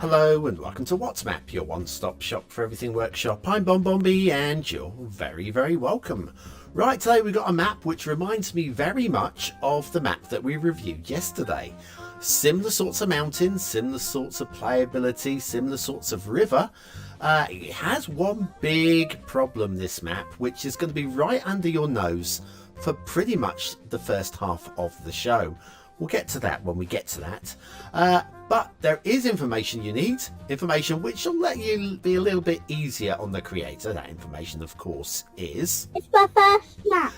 Hello and welcome to What's Map, your one-stop shop for everything workshop. I'm BonBonB and you're very, very welcome. Right, today we've got a map which reminds me very much of the map that we reviewed yesterday. Similar sorts of mountains, similar sorts of playability, similar sorts of river. It has one big problem, this map, which is going to be right under your nose for pretty much the first half of the show. We'll get to that when we get to that. But there is information you need, information which will let you be a little bit easier on the creator. That information, of course, is... It's my first map.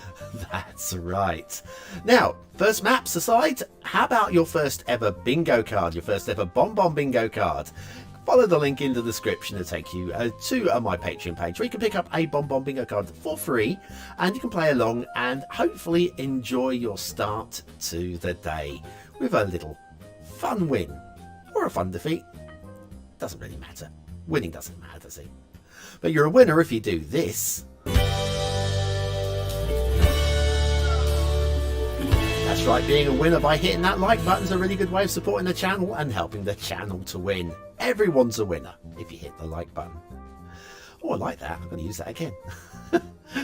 That's right. Now, first maps aside, how about your first ever bingo card, your first ever BonBonBingo card? Follow the link in the description to take you to my Patreon page where you can pick up a BonBonBingo card for free and you can play along and hopefully enjoy your start to the day with a little fun win or a fun defeat. Doesn't really matter. Winning doesn't matter, does it? But you're a winner if you do this. That's right, being a winner by hitting that like button is a really good way of supporting the channel and helping the channel to win. Everyone's a winner if you hit the like button. Oh, I like that. I'm going to use that again.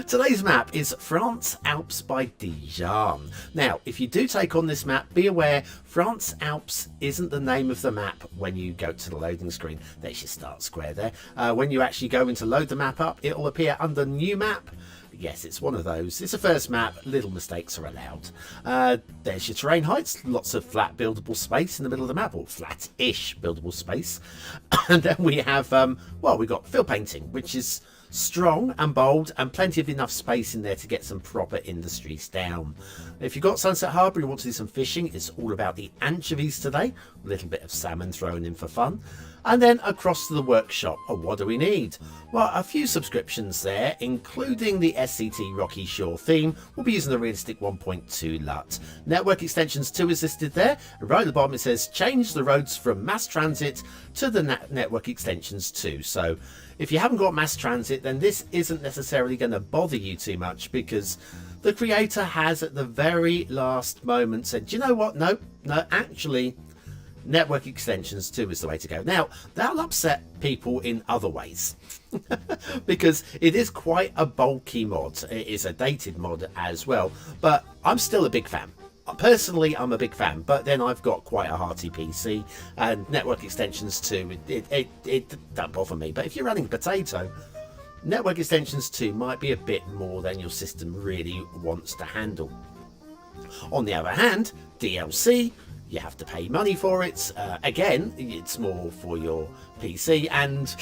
Today's map is France Alps by Dijon. Now, if you do take on this map, be aware France Alps isn't the name of the map when you go to the loading screen. There's your start square there. When you actually go in to load the map up, it'll appear under new map. Yes, it's one of those. It's a first map. Little mistakes are allowed. There's your terrain heights. Lots of flat buildable space in the middle of the map, or flat-ish buildable space. And then we have, well, we've got field painting, which is strong and bold and plenty of enough space in there to get some proper industries down. If you've got Sunset Harbour, you want to do some fishing, it's all about the anchovies today. A little bit of salmon thrown in for fun. And then across to the workshop, what do we need? Well, a few subscriptions there, including the SCT Rocky Shore theme. We'll be using the Realistic 1.2 LUT. Network Extensions 2 is listed there. And right at the bottom it says, change the roads from mass transit to the Network Extensions 2. So if you haven't got mass transit, then this isn't necessarily going to bother you too much because the creator has at the very last moment said, do you know what? No, actually, Network Extensions 2 is the way to go. Now, that'll upset people in other ways because it is quite a bulky mod. It is a dated mod as well, but I'm still a big fan. Personally, I'm a big fan, but then I've got quite a hearty PC and Network Extensions 2, it don't bother me. But if you're running potato, Network Extensions 2 might be a bit more than your system really wants to handle. On the other hand, DLC, you have to pay money for it. Again, it's more for your PC and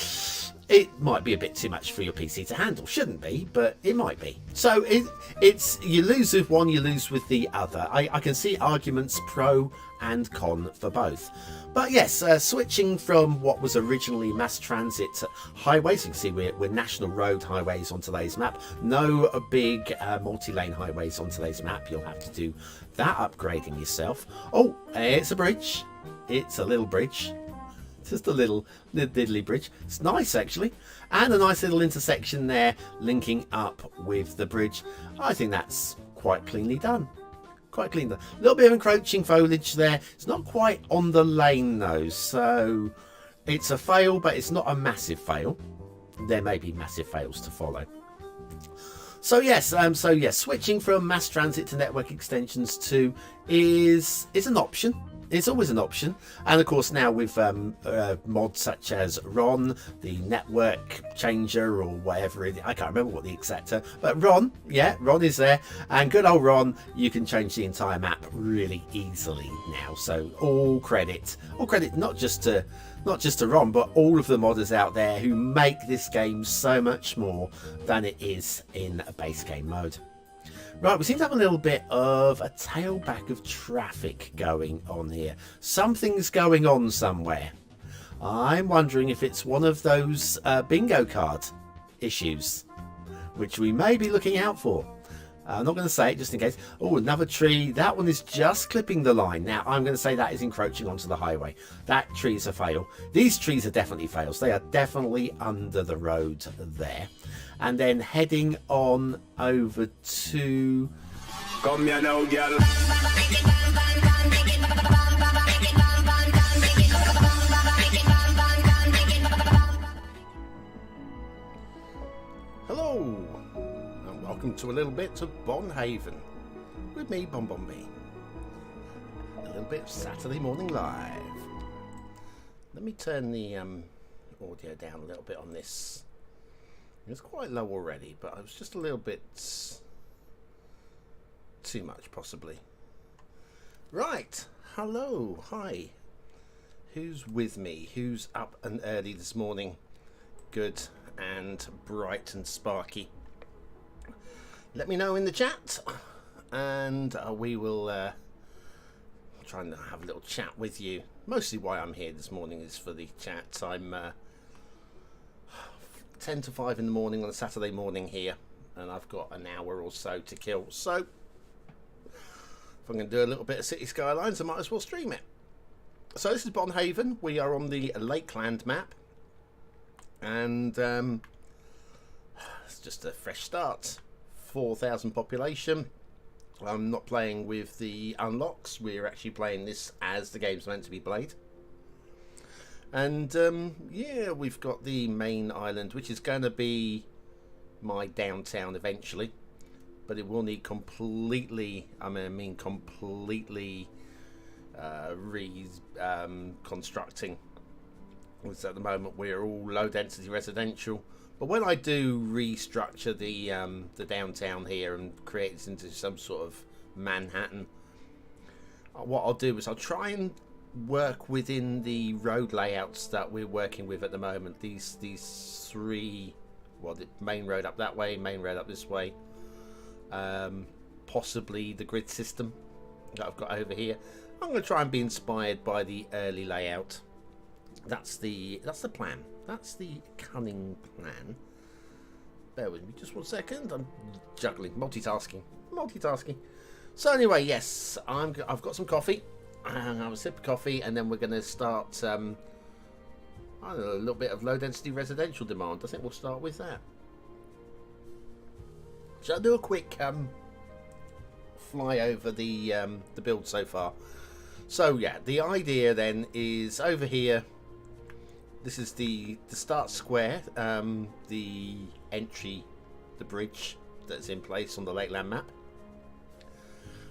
it might be a bit too much for your PC to handle. Shouldn't be, but it might be. So it's you lose with one, you lose with the other. I can see arguments pro and con for both. But yes, switching from what was originally mass transit highways, you can see we're national road highways on today's map. No big multi-lane highways on today's map. You'll have to do that upgrading yourself. Oh, it's a bridge. It's a little bridge. Just a little diddly bridge. It's nice actually, and a nice little intersection there linking up with the bridge. I think that's quite cleanly done. Quite clean. A little bit of encroaching foliage there. It's not quite on the lane though, so it's a fail, but it's not a massive fail. There may be massive fails to follow. So yes, switching from mass transit to Network Extensions 2 is an option. It's always an option, and of course now with mods such as Ron, the network changer or whatever I can't remember what the exact but Ron, yeah, Ron is there, and good old Ron, you can change the entire map really easily now. So all credit not just to Ron, but all of the modders out there who make this game so much more than it is in a base game mode. Right, we seem to have a little bit of a tailback of traffic going on here. Something's going on somewhere. I'm wondering if it's one of those bingo card issues, which we may be looking out for. I'm not going to say it just in case. Oh, another tree. That one is just clipping the line. Now, I'm going to say that is encroaching onto the highway. That tree is a fail. These trees are definitely fails. They are definitely under the road there. And then heading on over to... Come here now, girl. welcome to a little bit of Bonhaven with me, BonBonB. A little bit of Saturday Morning Live. Let me turn the audio down a little bit on this. It's quite low already, but I was just a little bit too much, possibly. Right, hello, hi. Who's with me? Who's up and early this morning? Good and bright and sparky. Let me know in the chat, and we will try and have a little chat with you. Mostly why I'm here this morning is for the chat. I'm 10 to 5 in the morning on a Saturday morning here, and I've got an hour or so to kill. So if I'm going to do a little bit of Cities Skylines, I might as well stream it. So this is Bonhaven. We are on the Lakeland map, and it's just a fresh start. 4,000 population. I'm not playing with the unlocks. We're actually playing this as the game's meant to be played. And yeah, we've got the main island, which is going to be my downtown eventually, but it will need completely, completely reconstructing. Because at the moment we're all low density residential. But when I do restructure the downtown here and create this into some sort of Manhattan, what I'll do is I'll try and work within the road layouts that we're working with at the moment. These three, well, the main road up that way, main road up this way, possibly the grid system that I've got over here. I'm going to try and be inspired by the early layout. That's the plan. That's the cunning plan. Bear with me just 1 second. I'm juggling, multitasking. So anyway, yes, I've got some coffee. I'll have a sip of coffee, and then we're going to start. I don't know, a little bit of low density residential demand. I think we'll start with that. Shall I do a quick fly over the build so far? So yeah, the idea then is over here. This is the start square, the entry, the bridge that's in place on the Lakeland map.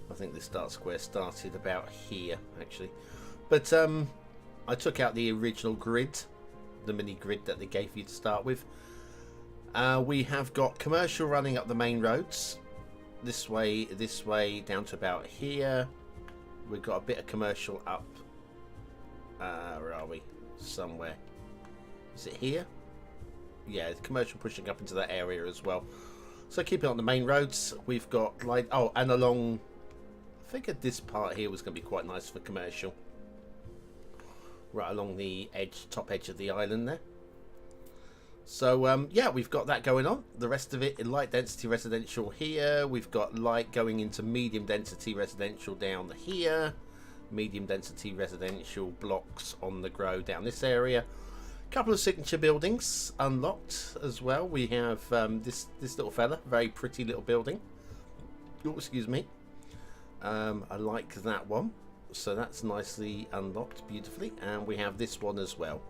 I think the start square started about here, actually. But I took out the original grid, the mini grid that they gave you to start with. We have got commercial running up the main roads. This way, down to about here. We've got a bit of commercial up. Where are we? Somewhere. Is it here? Yeah, the commercial pushing up into that area as well. So keep it on the main roads. We've got like, oh, and along, I figured this part here was going to be quite nice for commercial. Right along the edge, top edge of the island there. So yeah, we've got that going on. The rest of it in light density residential here. We've got light going into medium density residential down here. Medium density residential blocks on the grow down this area. Couple of signature buildings unlocked as well. We have this little fella, very pretty little building. Oh, excuse me. I like that one, so that's nicely unlocked beautifully. And we have this one as well.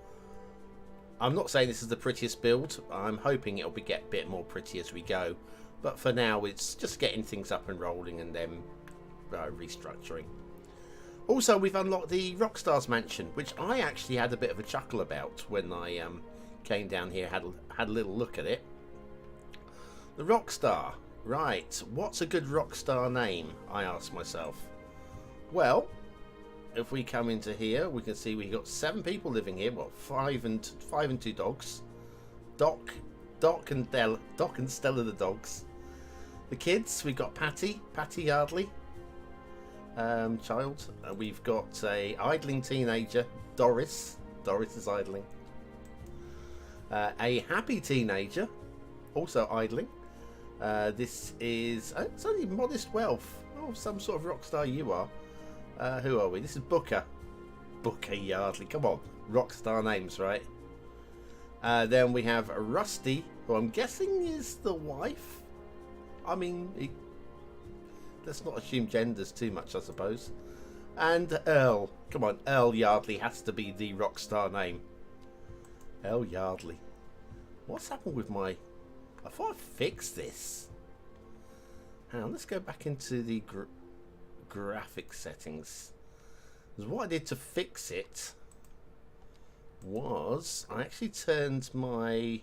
I'm not saying this is the prettiest build. I'm hoping it'll get a bit more pretty as we go, but for now it's just getting things up and rolling and then restructuring. Also, we've unlocked the Rockstar's mansion, which I actually had a bit of a chuckle about when I came down here, had a little look at it. The Rockstar, right? What's a good Rockstar name? I asked myself. Well, if we come into here, we can see we've got 7 people living here. Well, 5 and 2 dogs. Doc and Stella the dogs. The kids, we've got Patty Yardley. Child. We've got a idling teenager, Doris. Doris is idling. A happy teenager, also idling. This is it's only modest wealth. Oh, some sort of rock star you are. Who are we? This is Booker Yardley. Come on, rock star names, right? Then we have Rusty, who I'm guessing is the wife. I mean, let's not assume genders too much, I suppose. And Earl. Come on, Earl Yardley has to be the rock star name. Earl Yardley. What's happened with my... I thought I fixed this. Hang on, let's go back into the graphic settings. Because what I did to fix it was I actually turned my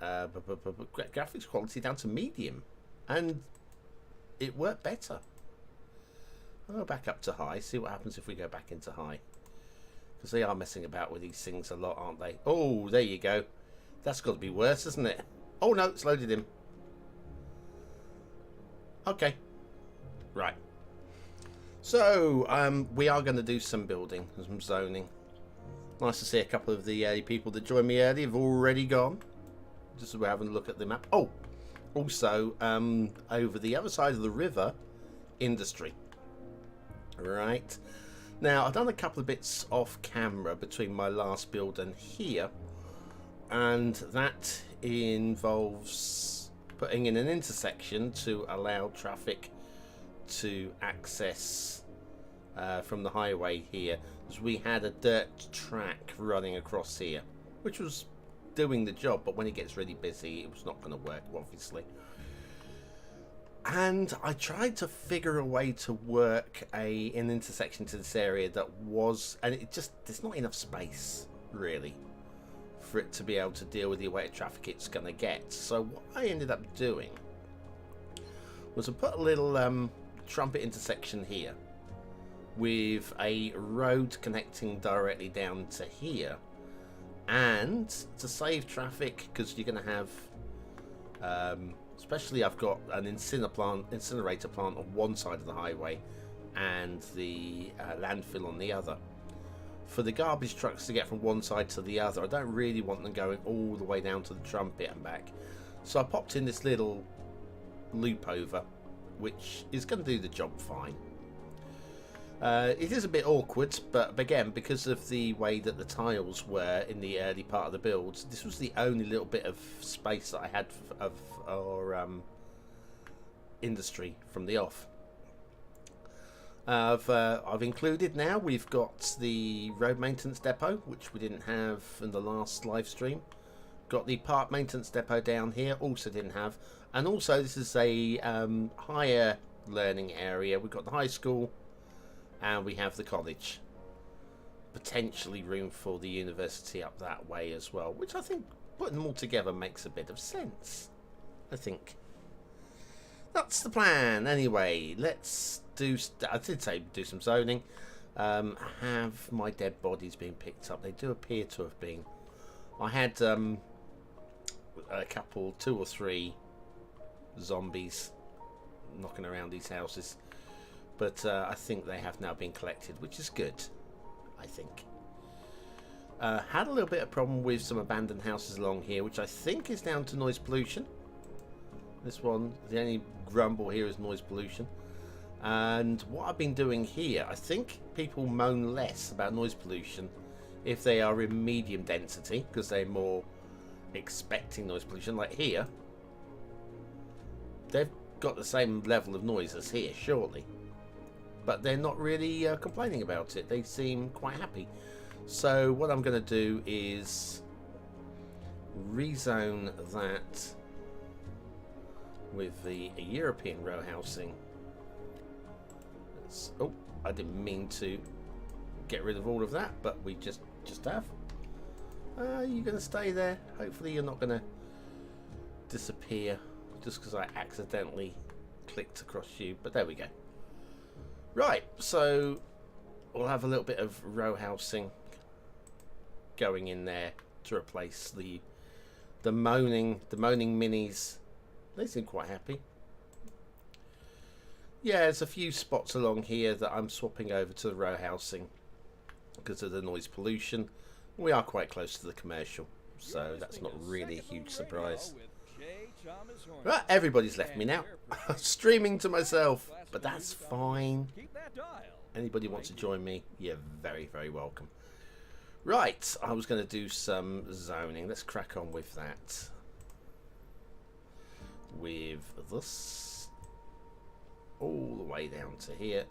graphics quality down to medium, and it worked better. I'll go back up to high, see what happens if we go back into high, because they are messing about with these things a lot, aren't they? Oh, there you go. That's got to be worse, isn't it? Oh no, it's loaded in. Okay, right. So we are going to do some building, some zoning. Nice to see a couple of the people that joined me earlier have already gone. Just so we're having a look at the map. Oh, also over the other side of the river, industry. Right. Now, I've done a couple of bits off camera between my last build and here. And that involves putting in an intersection to allow traffic to access from the highway here. Because we had a dirt track running across here, which was doing the job, but when it gets really busy, it was not going to work, obviously. And I tried to figure a way to work an intersection to this area that was, and it just, there's not enough space really for it to be able to deal with the weight of traffic it's going to get. So what I ended up doing was I put a little trumpet intersection here with a road connecting directly down to here, and to save traffic, because you're going to have especially I've got an incinerator plant on one side of the highway and the landfill on the other. For the garbage trucks to get from one side to the other, I don't really want them going all the way down to the trumpet and back. So I popped in this little loop over, which is going to do the job fine. It is a bit awkward, but again, because of the way that the tiles were in the early part of the build, this was the only little bit of space that I had of our industry from the off. I've included now, we've got the road maintenance depot, which we didn't have in the last live stream. Got the park maintenance depot down here, also didn't have. And also this is a higher learning area. We've got the high school, and we have the college. Potentially room for the university up that way as well, which I think putting them all together makes a bit of sense. I think that's the plan. Anyway, let's do. I did say do some zoning. Have my dead bodies been picked up? They do appear to have been. I had a couple, 2 or 3 zombies knocking around these houses. But I think they have now been collected, which is good, I think. Had a little bit of problem with some abandoned houses along here, which I think is down to noise pollution. This one, the only grumble here is noise pollution. And what I've been doing here, I think people moan less about noise pollution if they are in medium density, because they're more expecting noise pollution. Like here, they've got the same level of noise as here, surely. But they're not really complaining about it. They seem quite happy. So what I'm going to do is rezone that with the European row housing. Oh, I didn't mean to get rid of all of that, but we just have. You're going to stay there. Hopefully you're not going to disappear just because I accidentally clicked across you. But there we go. Right, so we'll have a little bit of row housing going in there to replace the moaning minis. They seem quite happy. Yeah, there's a few spots along here that I'm swapping over to the row housing because of the noise pollution. We are quite close to the commercial, so that's not really a huge surprise. Right, everybody's left me now. Streaming to myself, but that's fine. Anybody wants to join me, you're very, very welcome. Right, I was going to do some zoning. Let's crack on with that. With this all the way down to here.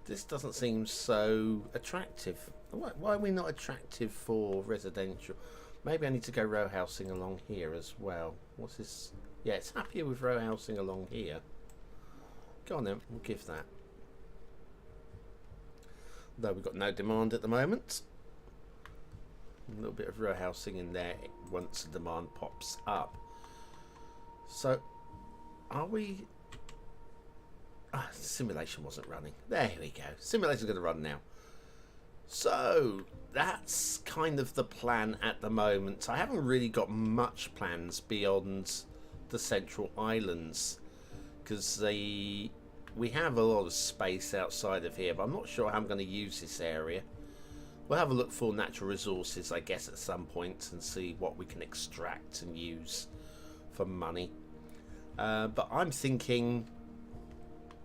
This doesn't seem so attractive. Why are we not attractive for residential? Maybe I need to go row housing along here as well. What's this? Yeah, it's happier with row housing along here. Go on then, we'll give that. Though we've got no demand at the moment. A little bit of row housing in there once the demand pops up. So, are we... simulation wasn't running. There we go. Simulation's going to run now. So, that's kind of the plan at the moment. I haven't really got much plans beyond the central islands. Because we have a lot of space outside of here, but I'm not sure how I'm going to use this area. We'll have a look for natural resources, I guess, at some point and see what we can extract and use for money. But I'm thinking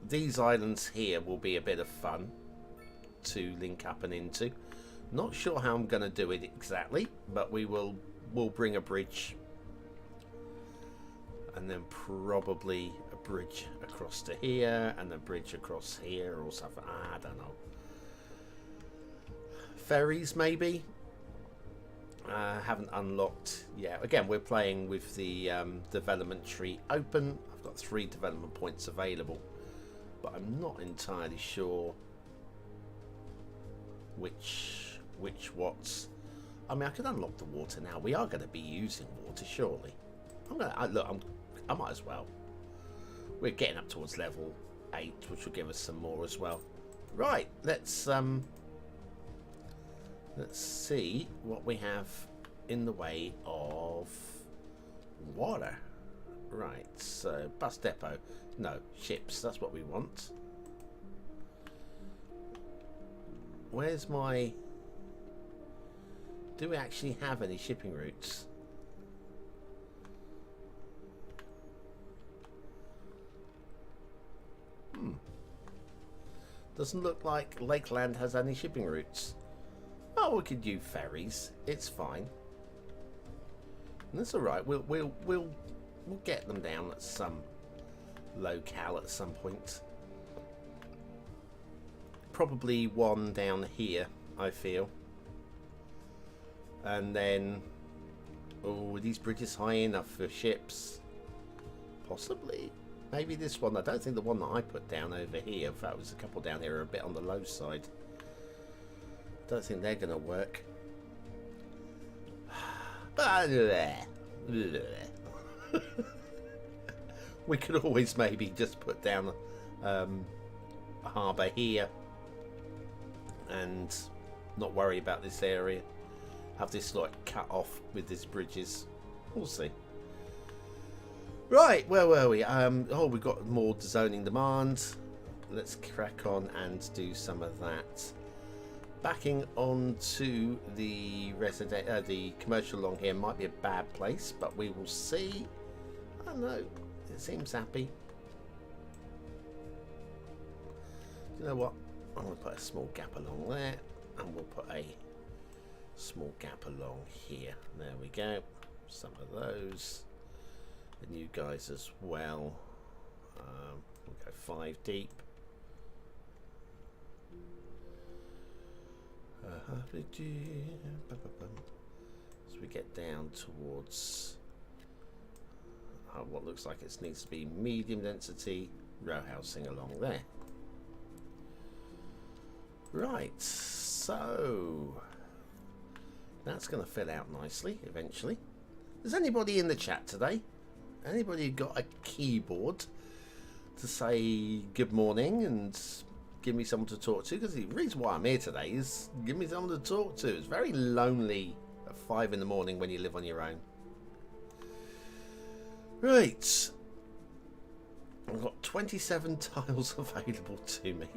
these islands here will be a bit of fun to link up and into. Not sure how I'm going to do it exactly, but we'll bring a bridge. And then probably a bridge across to here and a bridge across here or something. I don't know. Ferries maybe. Haven't unlocked yet. Again, we're playing with the development tree open. I've got 3 development points available, but I'm not entirely sure which what's. I mean, I could unlock the water now. We are going to be using water, surely. I might as well. We're getting up towards level 8, which will give us some more as well. Right, let's see what we have in the way of water. Right, so bus depot. No, ships, that's what we want. Where's my... Do we actually have any shipping routes? Doesn't look like Lakeland has any shipping routes. Oh, we could use ferries. It's fine. And that's all right. We'll get them down at some locale at some point. Probably one down here, I feel. And then, oh, are these bridges high enough for ships? Possibly. Maybe this one. I don't think the one that I put down over here, in fact, was a couple down here, are a bit on the low side. Don't think they're going to work. We could always maybe just put down a harbour here and not worry about this area. Have this like cut off with these bridges. We'll see. Right, where were we? Oh, we've got more zoning demand. Let's crack on and do some of that. Backing onto the the commercial along here might be a bad place, but we will see. I don't know. It seems happy. You know what? I'm going to put a small gap along there, and we'll put a small gap along here. There we go. Some of those. And you guys as well. We'll go 5 deep. As we get down towards what looks like it needs to be medium density row housing along there. Right, so that's going to fill out nicely eventually. Is anybody in the chat today? Anybody got a keyboard to say good morning and give me someone to talk to? Because the reason why I'm here today is give me someone to talk to. It's very lonely at 5 in the morning when you live on your own. Right. I've got 27 tiles available to me.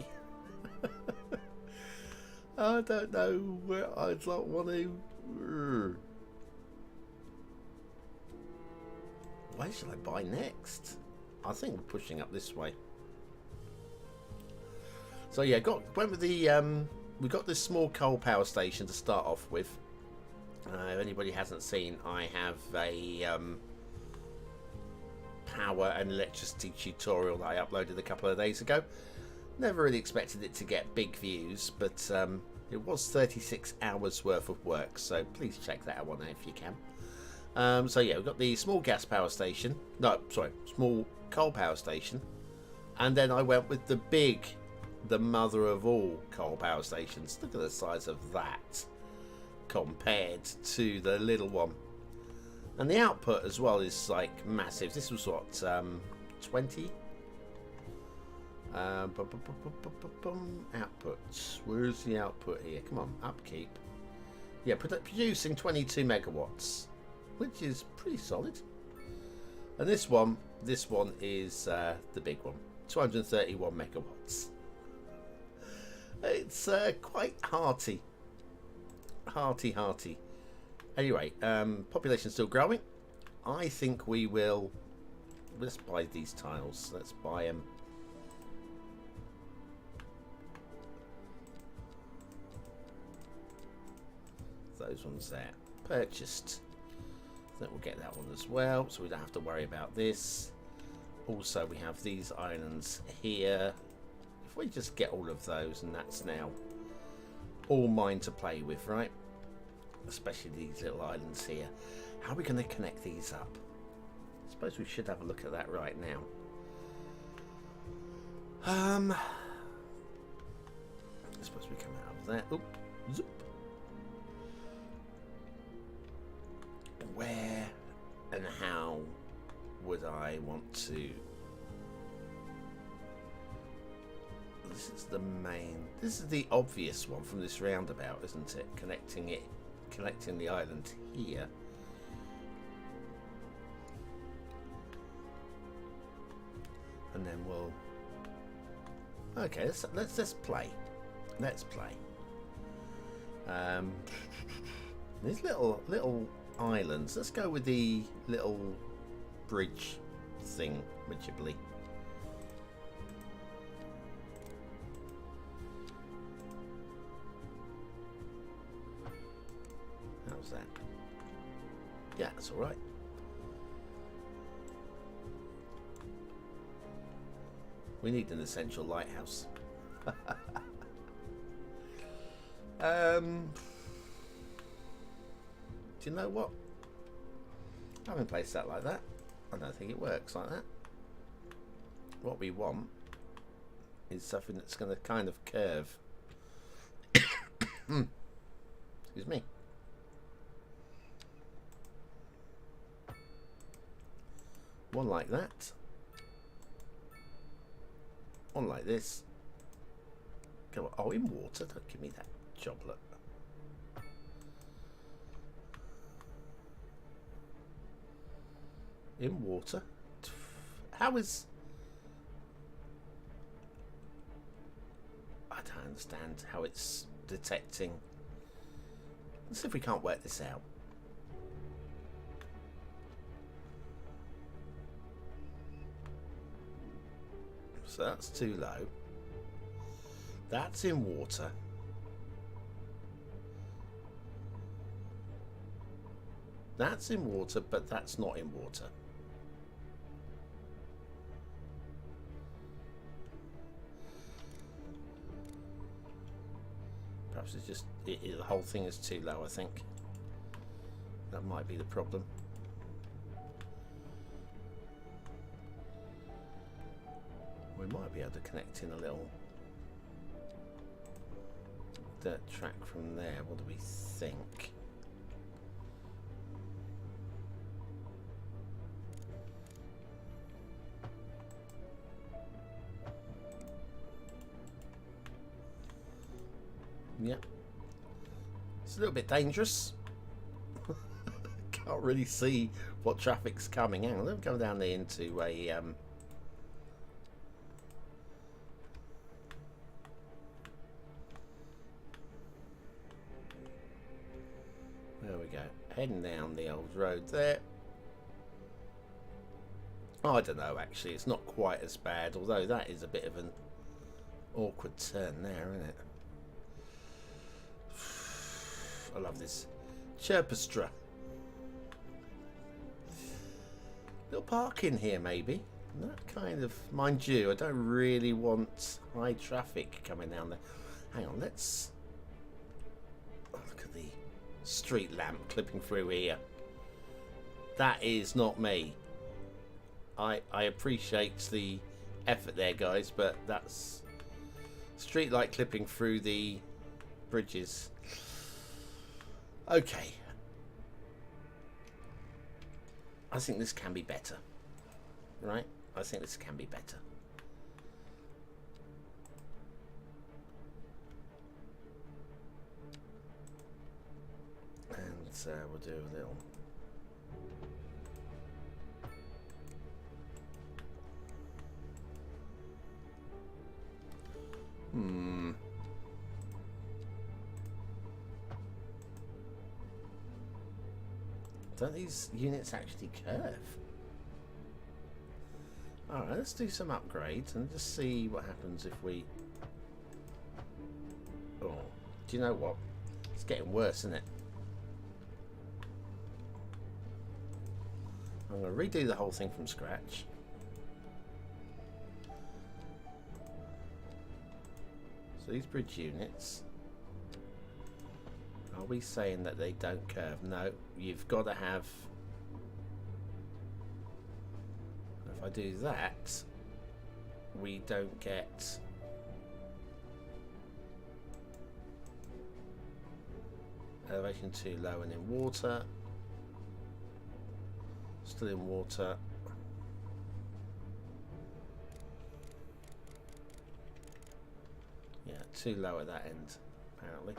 I don't know where I'd like want to... Where shall I buy next? I think we're pushing up this way. So yeah, went with the we got this small coal power station to start off with. If anybody hasn't seen, I have a power and electricity tutorial that I uploaded a couple of days ago. Never really expected it to get big views, but it was 36 hours worth of work, so please check that out if you can. So yeah, we've got the small gas power station. No, sorry, small coal power station. And then I went with the big, the mother of all coal power stations. Look at the size of that compared to the little one. And the output as well is like massive. This was what, 20? Output. Where's the output here? Come on, upkeep. Yeah, producing 22 megawatts, which is pretty solid. And this one is the big one, 231 megawatts. It's quite hearty. Hearty. Anyway, population's still growing. I think we will. Let's buy these tiles. Let's buy them. Those ones there. Purchased. So we'll get that one as well. So we don't have to worry about this. Also, we have these islands here. If we just get all of those, and that's now all mine to play with, right? Especially these little islands here. How are we going to connect these up? I suppose we should have a look at that right now. I suppose we come out of that. Oop, zoop. Where and how would I want to? This is the main. This is the obvious one from this roundabout, isn't it? Connecting the island here. And then we'll. Okay, let's play. Let's play. These little islands. Let's go with the little bridge thing, rigidly. How's that? Yeah, that's all right. We need an essential lighthouse. Do you know what? I haven't placed that like that. I don't think it works like that. What we want is something that's going to kind of curve. Excuse me. One like that. One like this. Go on. Oh, in water. Don't give me that joblet. In water. How is... I don't understand how it's detecting. Let's see if we can't work this out. So that's too low. That's in water. That's in water, but that's not in water. Perhaps it's just the whole thing is too low, I think. That might be the problem. We might be able to connect in a little dirt track from there. What do we think? Yeah, it's a little bit dangerous. Can't really see what traffic's coming. Hang on, let me go down there into a there we go, heading down the old road there. Oh, I don't know, actually it's not quite as bad, although that is a bit of an awkward turn there, isn't it? I love this chirpestra. Little park in here, maybe. That kind of, mind you, I don't really want high traffic coming down there. Hang on, let's look at the street lamp clipping through here. That is not me. I appreciate the effort there, guys, but that's street light clipping through the bridges. Okay. I think this can be better. Right? I think this can be better. And we'll do a little... Don't these units actually curve? Alright, let's do some upgrades and just see what happens if we... Oh, do you know what? It's getting worse, isn't it? I'm going to redo the whole thing from scratch. So these bridge units, are we saying that they don't curve? No, you've got to have... If I do that, we don't get... Elevation too low and in water. Still in water. Yeah, too low at that end, apparently.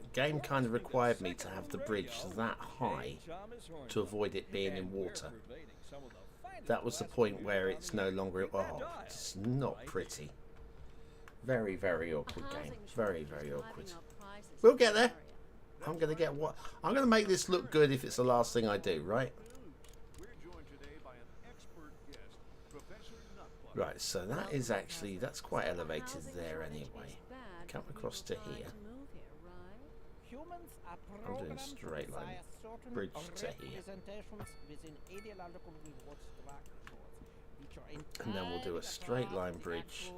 The game kind of required me to have the bridge that high to avoid it being in water. That was the point where it's no longer... Oh, it's not pretty. Very, very awkward game. Very, very awkward. We'll get there. I'm going to get what... I'm going to make this look good if it's the last thing I do, right? Right, so that is actually... That's quite elevated there anyway. Come across to here. I'm doing straight line bridge to here. And then we'll do a straight line bridge.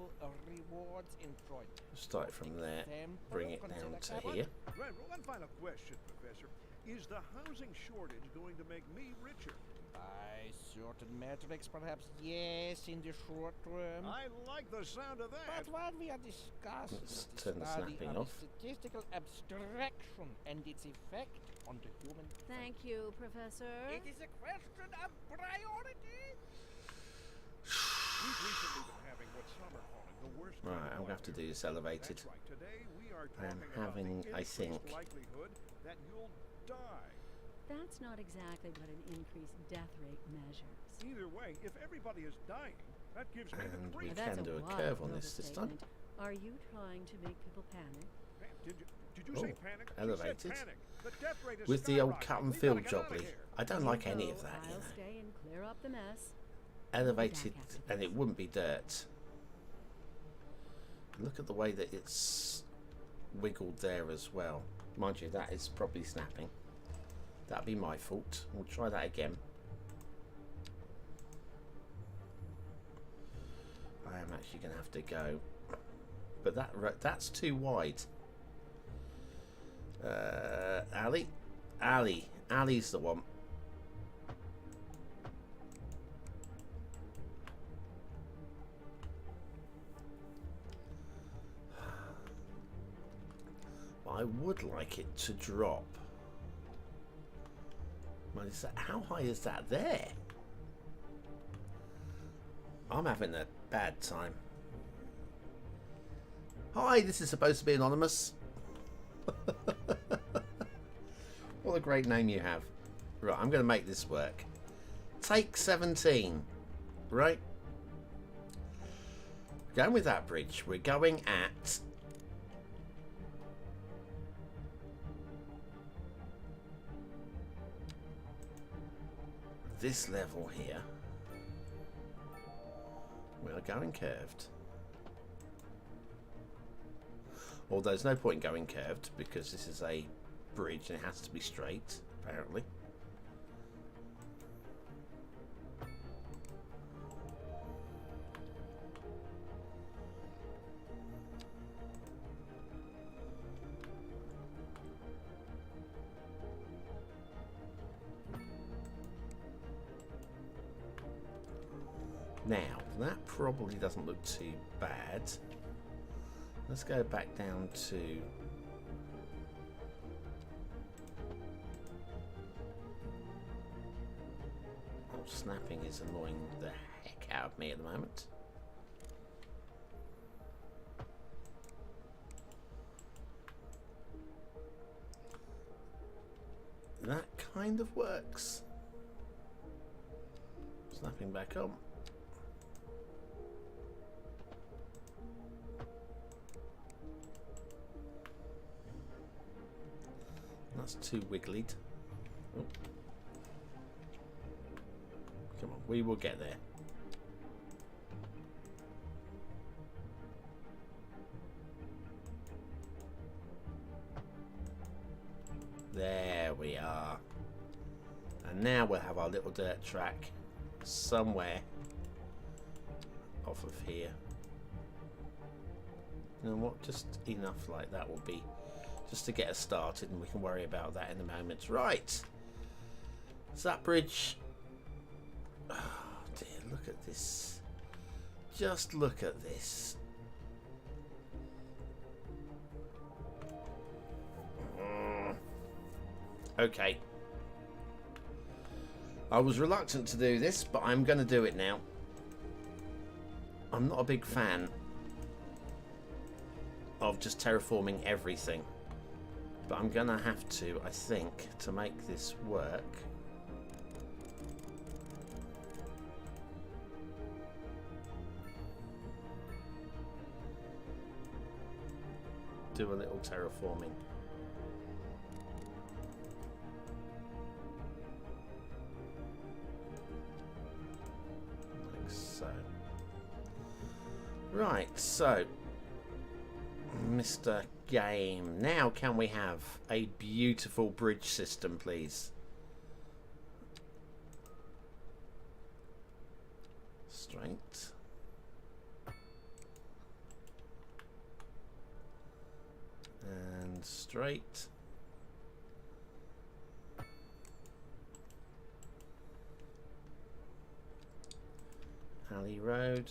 Start from there, bring it down to here. Right, well, one final question, Professor. Is the housing shortage going to make me richer? By certain metrics, perhaps yes, in the short term. I like the sound of that. But what we are discussing Let's is turn the the study snapping of off. statistical abstraction and its effect on the human. Thank you, Professor. It is a question of priority. We've recently been having what some are calling the worst. Right, I'm going to have to do this elevated. That's right. Today we are I am talking about having, the I think... increased likelihood that you'll die. That's not exactly what an increased death rate measures. Either way, if everybody is dying, that gives me And the we three. That's can do a wild curve on this overstatement. time. Are you trying to make people panic? Did you say Oh, panic? elevated. She said panic. The death rate is With the old cut and skyrocketing. fill We gotta get outta jobbly. here. I don't like any of that, you I'll know. stay and clear up the mess. Elevated, Back after and this. it wouldn't be dirt. Look at the way that it's wiggled there as well. Mind you, that is probably snapping. That'd be my fault. We'll try that again. I am actually going to have to go. But that's too wide. Ali? Ali's the one. I would like it to drop. Well, how high is that there? I'm having a bad time. Hi, this is supposed to be anonymous. What a great name you have. Right, I'm going to make this work. Take 17. Right? Going with that bridge, we're going at... this level here. We are going curved. Although there's no point in going curved because this is a bridge and it has to be straight, apparently. Now, that probably doesn't look too bad. Let's go back down to... Oh, snapping is annoying the heck out of me at the moment. That kind of works. Snapping back on. That's too wigglied. Oh. Come on, we will get there. There we are. And now we'll have our little dirt track somewhere off of here. You know what? Just enough like that will be just to get us started, and we can worry about that in a moment. Right. Is that bridge? Oh dear, look at this. Just look at this. Okay. I was reluctant to do this, but I'm going to do it now. I'm not a big fan of just terraforming everything. But I'm going to have to, I think, to make this work. Do a little terraforming. Like so. Right, so Mr. Game. Now can we have a beautiful bridge system, please? Straight. And straight. Alley road.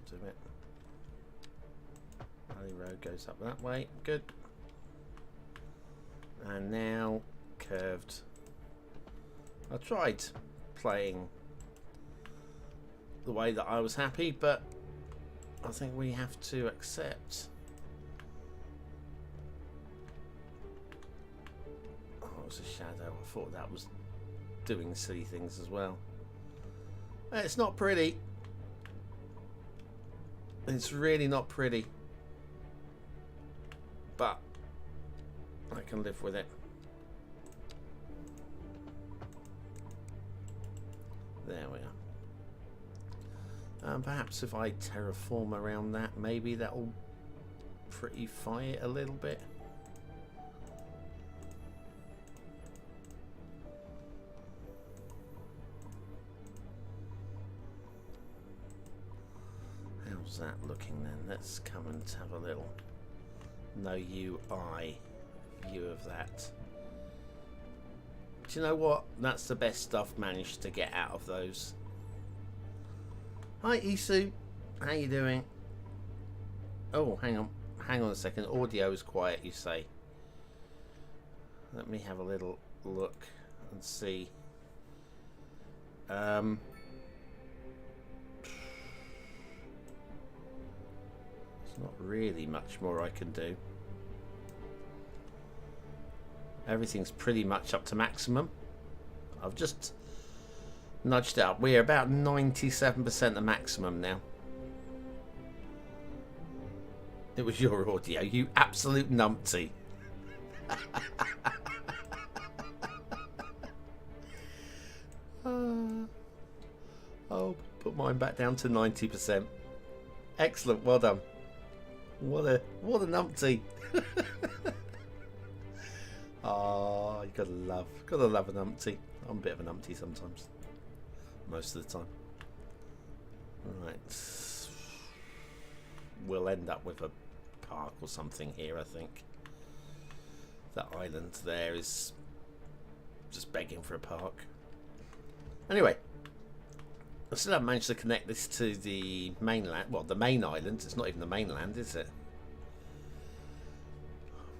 Do it. Alley road goes up that way. Good. And now curved. I tried playing the way that I was happy, but I think we have to accept. Oh, it was a shadow. I thought that was doing silly things as well. It's not pretty. It's really not pretty, but I can live with it. There we are. Perhaps if I terraform around that, maybe that'll prettify it a little bit. How's that looking then? Let's come and have a little no UI view of that. Do you know what? That's the best I've managed to get out of those. Hi Isu, how you doing? Oh, hang on a second. Audio is quiet, you say. Let me have a little look and see. There's not really much more I can do. Everything's pretty much up to maximum. I've just nudged it up. We're about 97% the maximum now. It was your audio, you absolute numpty. I'll put mine back down to 90%. Excellent, well done. What a numpty. Oh, you gotta love a numpty. I'm a bit of a numpty sometimes. Most of the time. Right. We'll end up with a park or something here, I think. That island there is just begging for a park. Anyway, I still haven't managed to connect this to the mainland. Well, the main island. It's not even the mainland, is it?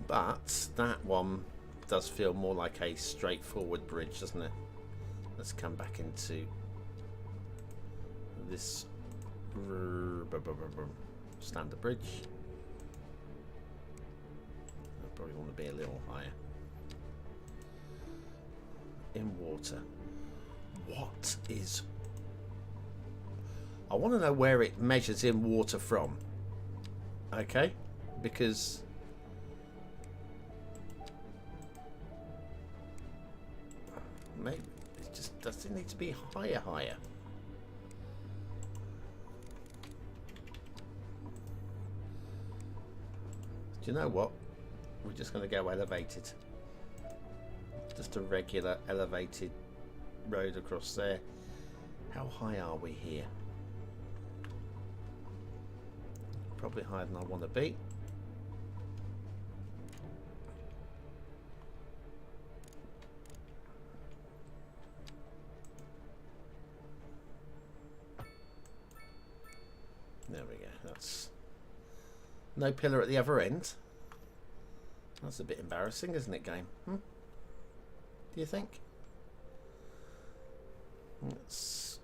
But that one does feel more like a straightforward bridge, doesn't it? Let's come back into this standard bridge. I probably want to be a little higher. In water. What is... I want to know where it measures in water from. Okay? Because... maybe it just doesn't need to be higher. Do you know what? We're just going to go elevated. Just a regular elevated road across there. How high are we here? Probably higher than I want to be. There we go. That's no pillar at the other end. That's a bit embarrassing, isn't it, game? Do you think? Let's...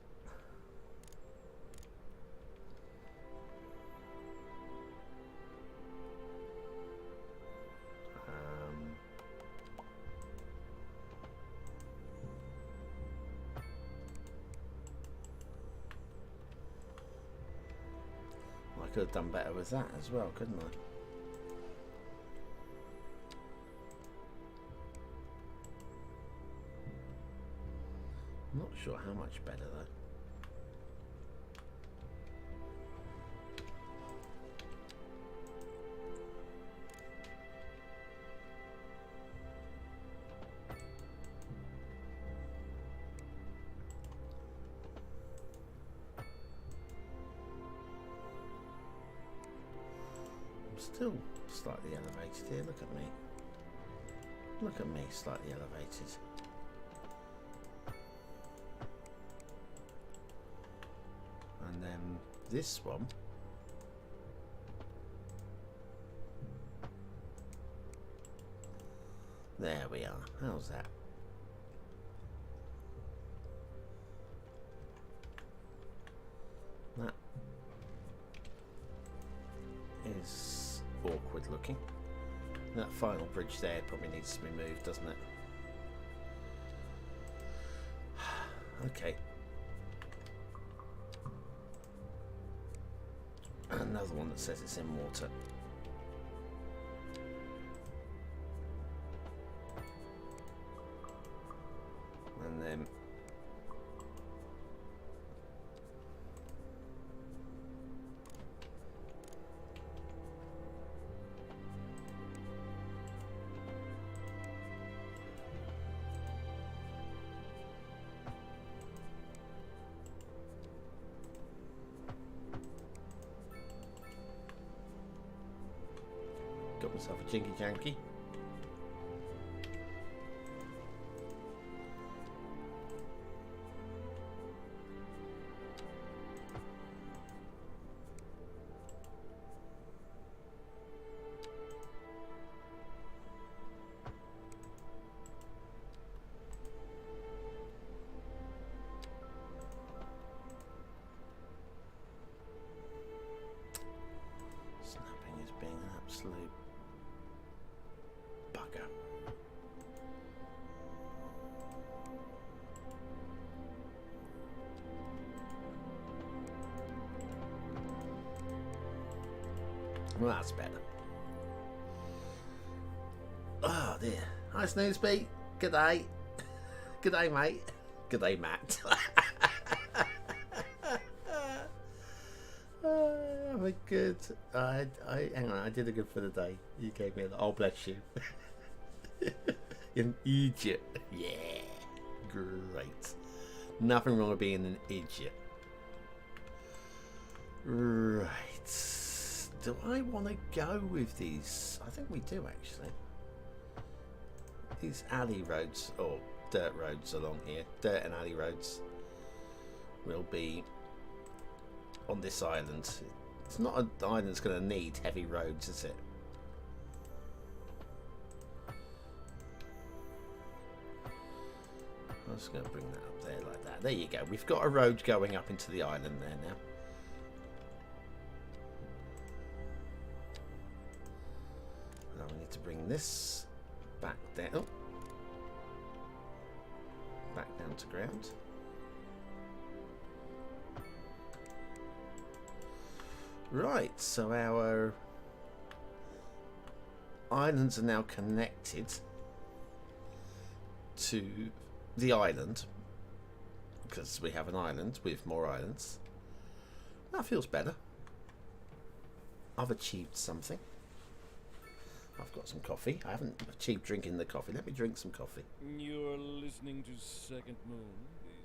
I could have done better with that as well, couldn't I? I'm not sure how much better though. I'm still slightly elevated here. Look at me. Look at me, slightly elevated. And then this one. There we are. How's that? That is awkward looking. That final bridge there probably needs to be moved, doesn't it? Okay. Another one that says it's in water. And then got myself a jinky janky. Snapping is being an absolute bugger. Well, that's better. Oh dear. Hi Snoopy. Good day. Good day, mate. Good day, Matt. Oh my good. Hang on, I did a good for the day. You gave me a... oh bless you. In Egypt. Yeah. Great. Nothing wrong with being an idiot. Right. Do I want to go with these? I think we do actually. These alley roads, or dirt roads along here, dirt and alley roads, will be on this island. It's not an island that's going to need heavy roads, is it? I'm just going to bring that up there like that. There you go. We've got a road going up into the island there now. Now we need to bring this back down. Oh. Back down to ground. Right, so our islands are now connected to the island because we have an island with more islands. That feels better. I've achieved something. I've got some coffee. I haven't achieved drinking the coffee. Let me drink some coffee. You're listening to Second Moon,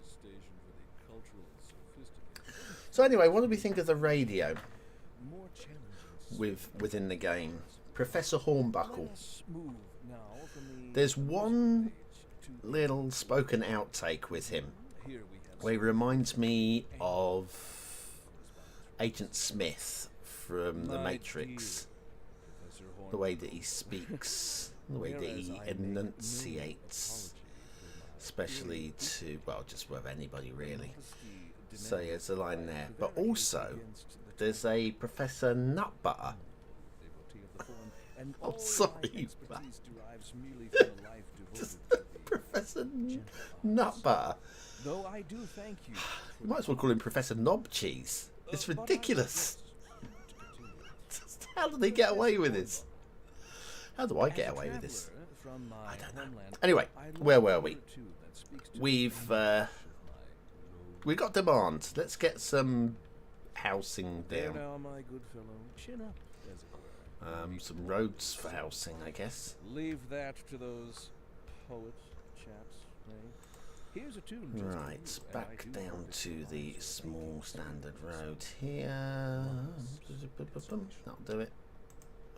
the station for the cultural sophisticated. So anyway, what do we think of the radio More challenging. within the game? Professor Hornbuckle. Let's move now from the There's one stage to little spoken outtake with him here we have where he reminds me of Agent Smith from The Matrix. The way that he speaks, the way that he enunciates, especially to, well, just with anybody really. So yeah, there's a line there. But also, there's a Professor Nutbutter. Oh, sorry. Just Professor Nutbutter. Though I do thank you. You might as well call him Professor Knobcheese. It's ridiculous. How do they get away with this? How do I get away with this? I don't know. Anyway, where were we? We've got demand. Let's get some housing down. Now, my good fellow, chin up, as it were. Some roads for housing, I guess. Leave that to those poet chaps, right? Here's a tune. just for Right, you, and I back do down hope to it's the not small a standard mistake. road here. That'll do it.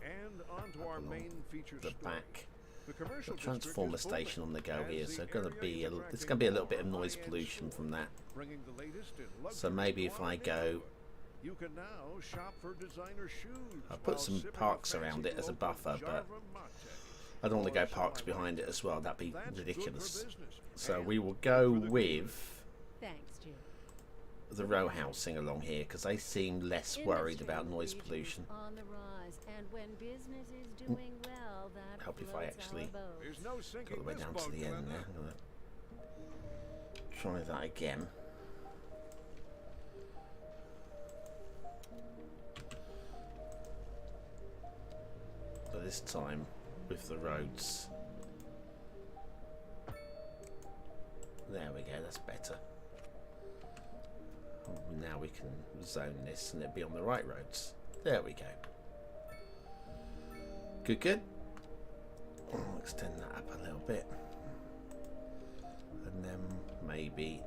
And on to our Along main feature the story. back. The commercial Got transformer district is station on the go booming, here, as so the gonna area be is there's gonna be a little bit of attracting noise more pollution high-end from that. stores, bringing the latest in So luxury maybe if to our I go, neighborhood. You can now shop for designer shoes. I'll put while some sipping a parks fancy around it as a local buffer, but Java mate. I don't want to go Or so parks I behind like it as well. That'd be That's good for ridiculous. business So and we will good go for the with Thanks, Jim. the row housing along here because they seem less worried about noise pollution. On the rise, and when business is doing well, that Help if I floats actually our boat. There's no Got sinking the way this down to boat, the end Glenda. there. I'm gonna try that again. But this time with the roads. There we go, that's better. Now we can zone this and it'll be on the right roads. There we go. Good, good. I'll extend that up a little bit. And then maybe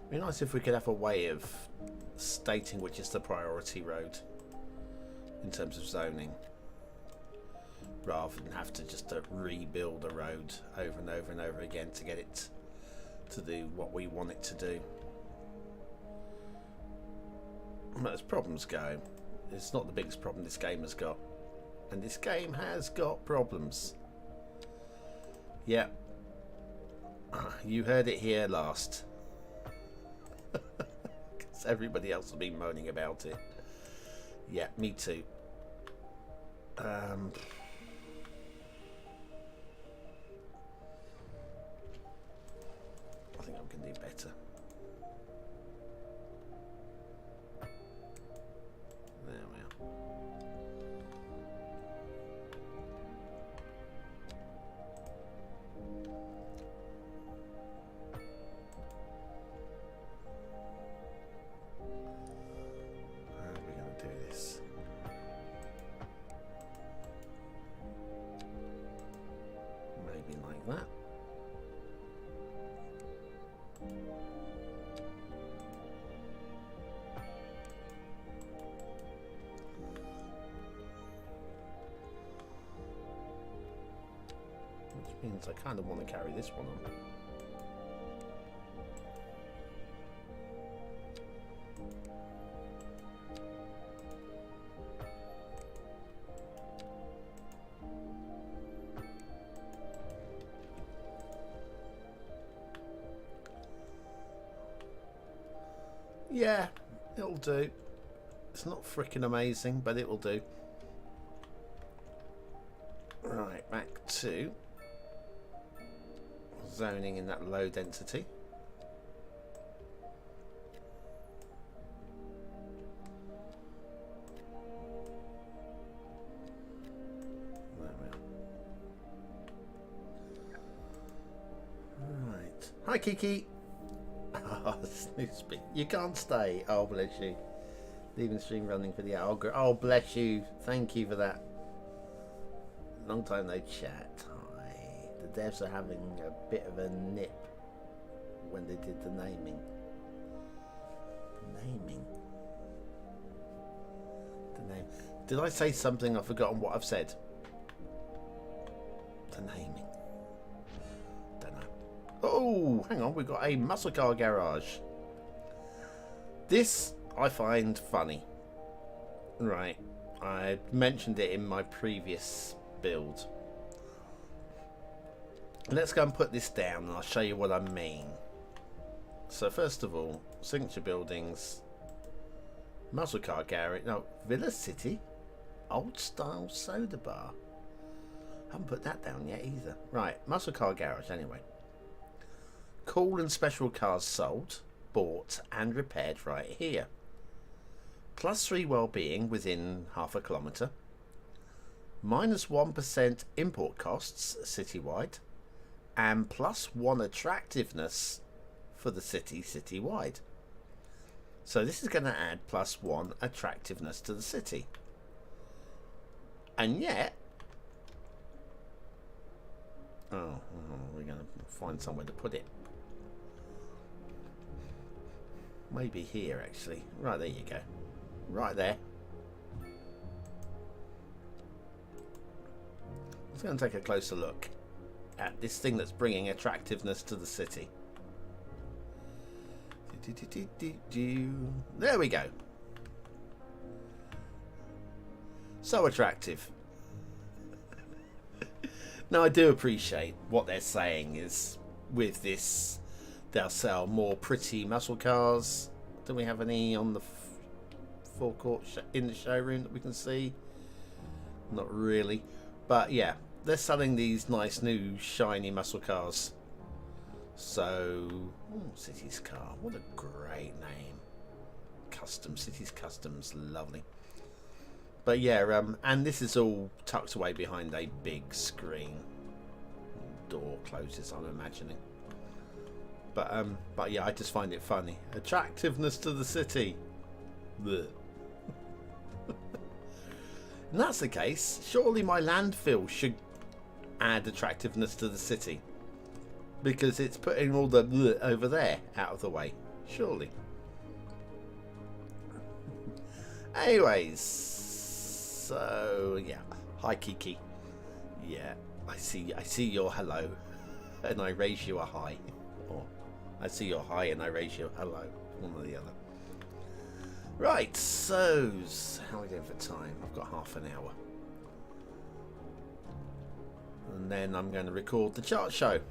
be nice if we could have a way of stating which is the priority road in terms of zoning, rather than have to just rebuild a road over and over and over again to get it to do what we want it to do. But as problems go, it's not the biggest problem this game has got, and this game has got problems. Yeah, you heard it here last. Because everybody else has been moaning about it. Yeah, me too. I think I'm going to do better. There we are. How are we going to do this? Maybe like that. Means I kind of want to carry this one on. Yeah, it'll do. It's not freaking amazing, but it will do. Right, back to zoning in that low density. There we are. Right. Hi, Kiki. Oh, Snoopy. You can't stay. Oh, bless you. Leaving stream running for the hour. Oh, bless you. Thank you for that. Long time no chat. Hi. The devs are having a bit of a nip when they did the naming. The name. Did I say something? I've forgotten what I've said. The naming. Don't know. Oh, hang on. We've got a muscle car garage. This I find funny. Right. I mentioned it in my previous build. Let's go and put this down and I'll show you what I mean. So first of all, signature buildings, muscle car garage, no, Villa City, old style soda bar. Haven't put that down yet either. Right, muscle car garage anyway. Cool and special cars sold, bought and repaired right here. +3 well-being within half a kilometre. -1% import costs citywide. And +1 attractiveness for the citywide. So this is going to add +1 attractiveness to the city. And yet... Oh, we're going to find somewhere to put it. Maybe here, actually. Right, there you go. Right there. Let's go and take a closer look at this thing that's bringing attractiveness to the city. There we go. So attractive. Now I do appreciate what they're saying is with this they'll sell more pretty muscle cars. Do we have any on the forecourt in the showroom that we can see? Not really, but yeah, they're selling these nice new shiny muscle cars. So, Cities Car, what a great name. Custom, Cities Customs, lovely. But yeah, and this is all tucked away behind a big screen. Door closes, I'm imagining. But yeah, I just find it funny. Attractiveness to the city. Blech. And that's the case, surely my landfill should add attractiveness to the city. Because it's putting all the bleh over there out of the way. Surely. Anyways. So, yeah. Hi, Kiki. Yeah, I see your hello. And I raise you a hi. Or I see your hi and I raise you a hello. One or the other. Right, so how are we doing for time? I've got half an hour. And then I'm going to record the chart show.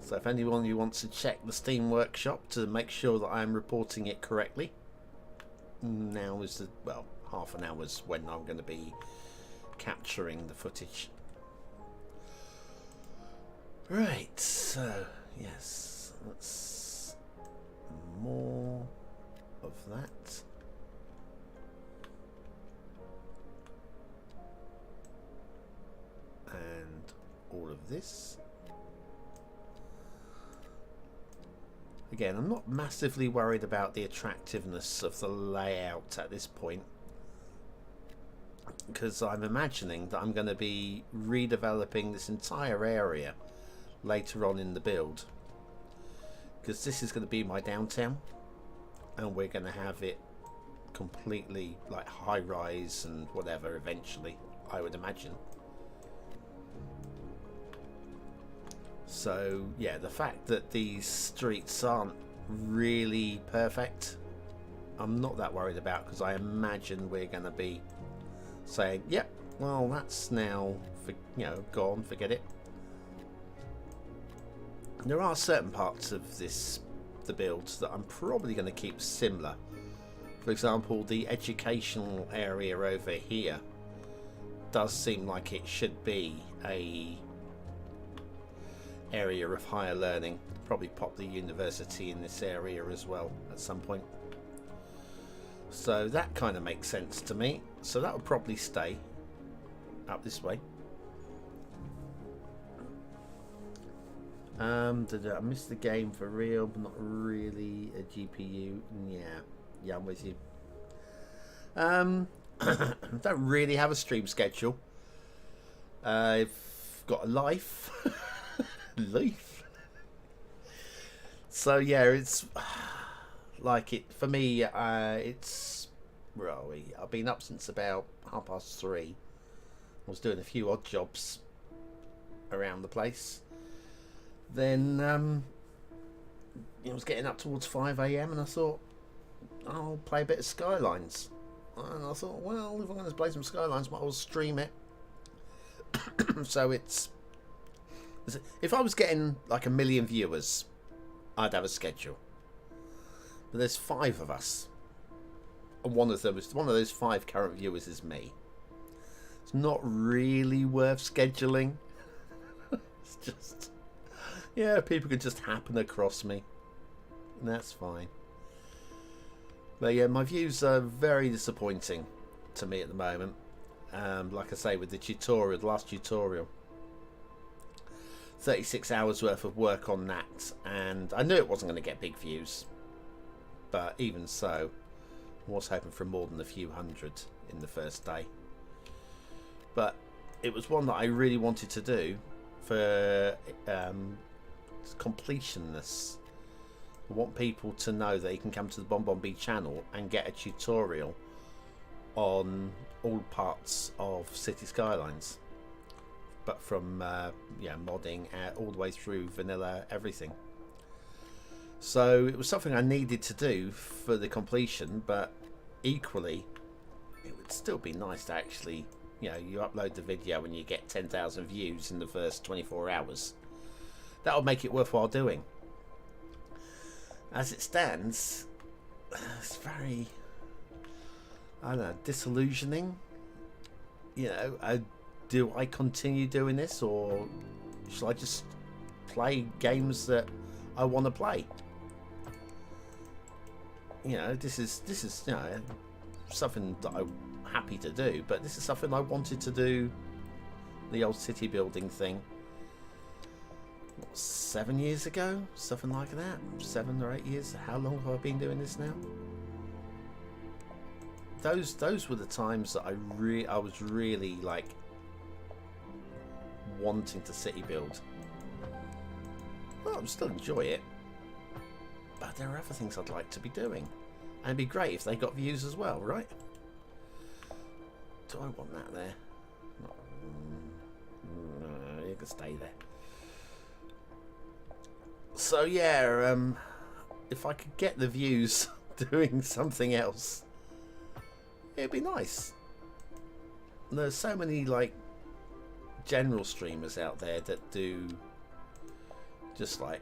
So if anyone of you wants to check the Steam Workshop to make sure that I'm reporting it correctly, now is the, well, half an hour is when I'm going to be capturing the footage. Right, so yes, that's more of that. And all of this. Again, I'm not massively worried about the attractiveness of the layout at this point, because I'm imagining that I'm going to be redeveloping this entire area later on in the build, because this is going to be my downtown and we're going to have it completely like high rise and whatever eventually, I would imagine. So yeah, the fact that these streets aren't really perfect, I'm not that worried about, because I imagine we're going to be saying, yep, well, that's now, gone, forget it. There are certain parts of the builds that I'm probably going to keep similar. For example, the educational area over here does seem like it should be a area of higher learning. Probably pop the university in this area as well at some point. So that kind of makes sense to me. So that will probably stay up this way. Did I miss the game for real? But not really a GPU. Yeah, I'm with you. Don't really have a stream schedule. I've got a life. Life. So yeah, it's like it for me. It's where are we? I've been up since about 3:30. I was doing a few odd jobs around the place. Then it was getting up towards 5 AM, and I thought I'll play a bit of Skylines. And I thought, well, if I'm going to play some Skylines, might as well stream it. So it's, if I was getting like 1 million viewers, I'd have a schedule. But there's 5 of us, and one of those 5 current viewers is me. It's not really worth scheduling. It's just, yeah, people could just happen across me, and that's fine. But yeah, my views are very disappointing to me at the moment. Like I say, with the last tutorial, 36 hours worth of work on that, and I knew it wasn't going to get big views, but even so, I was hoping for more than a few hundred in the first day. But it was one that I really wanted to do for completionness. I want people to know that you can come to the BonBonB channel and get a tutorial on all parts of Cities Skylines, but from modding all the way through vanilla, everything. So it was something I needed to do for the completion, but equally it would still be nice to actually, you upload the video and you get 10,000 views in the first 24 hours. That would make it worthwhile doing. As it stands, it's very, I don't know, disillusioning. Do I continue doing this, or shall I just play games that I want to play? This is something that I'm happy to do, but this is something I wanted to do. The old city building thing. 7 years ago, something like that. 7 or 8 years. How long have I been doing this now? Those were the times that I was really like wanting to city build. Well, I still enjoy it, but there are other things I'd like to be doing, and it'd be great if they got views as well, right? Do I want that there? No, you can stay there. So yeah, if I could get the views doing something else, it'd be nice. And there's so many like general streamers out there that do just like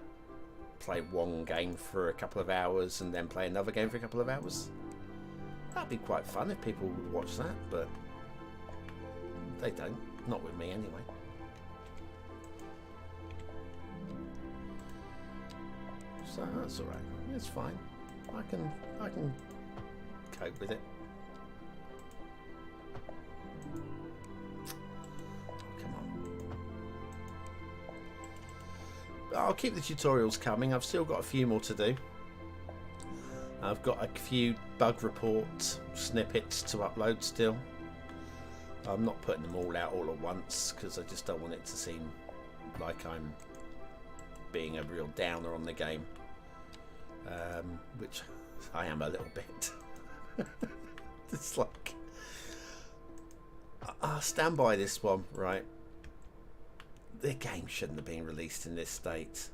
play one game for a couple of hours and then play another game for a couple of hours. That'd be quite fun if people would watch that, but they don't. Not with me anyway. So that's alright. It's fine. I can cope with it. Come on. I'll keep the tutorials coming. I've still got a few more to do. I've got a few bug report snippets to upload still. I'm not putting them all out all at once because I just don't want it to seem like I'm being a real downer on the game, which I am a little bit. It's like, I'll stand by this one, right? the game shouldn't have been released in this state.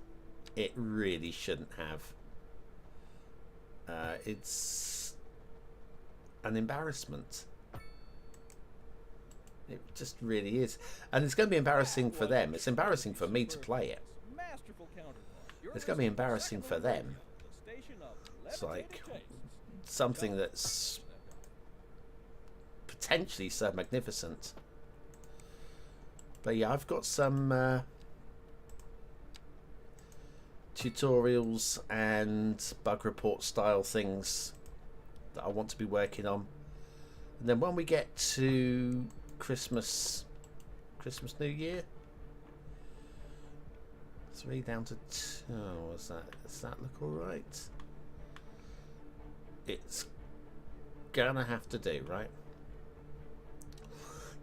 It really shouldn't have. It's an embarrassment. It just really is. And it's going to be embarrassing for them. It's embarrassing for me to play it. It's going to be embarrassing for them. It's like something that's potentially so magnificent. But yeah, I've got some tutorials and bug report style things that I want to be working on. And then when we get to Christmas, New Year, 3 down to 2. Does that look alright? It's gonna have to do, right?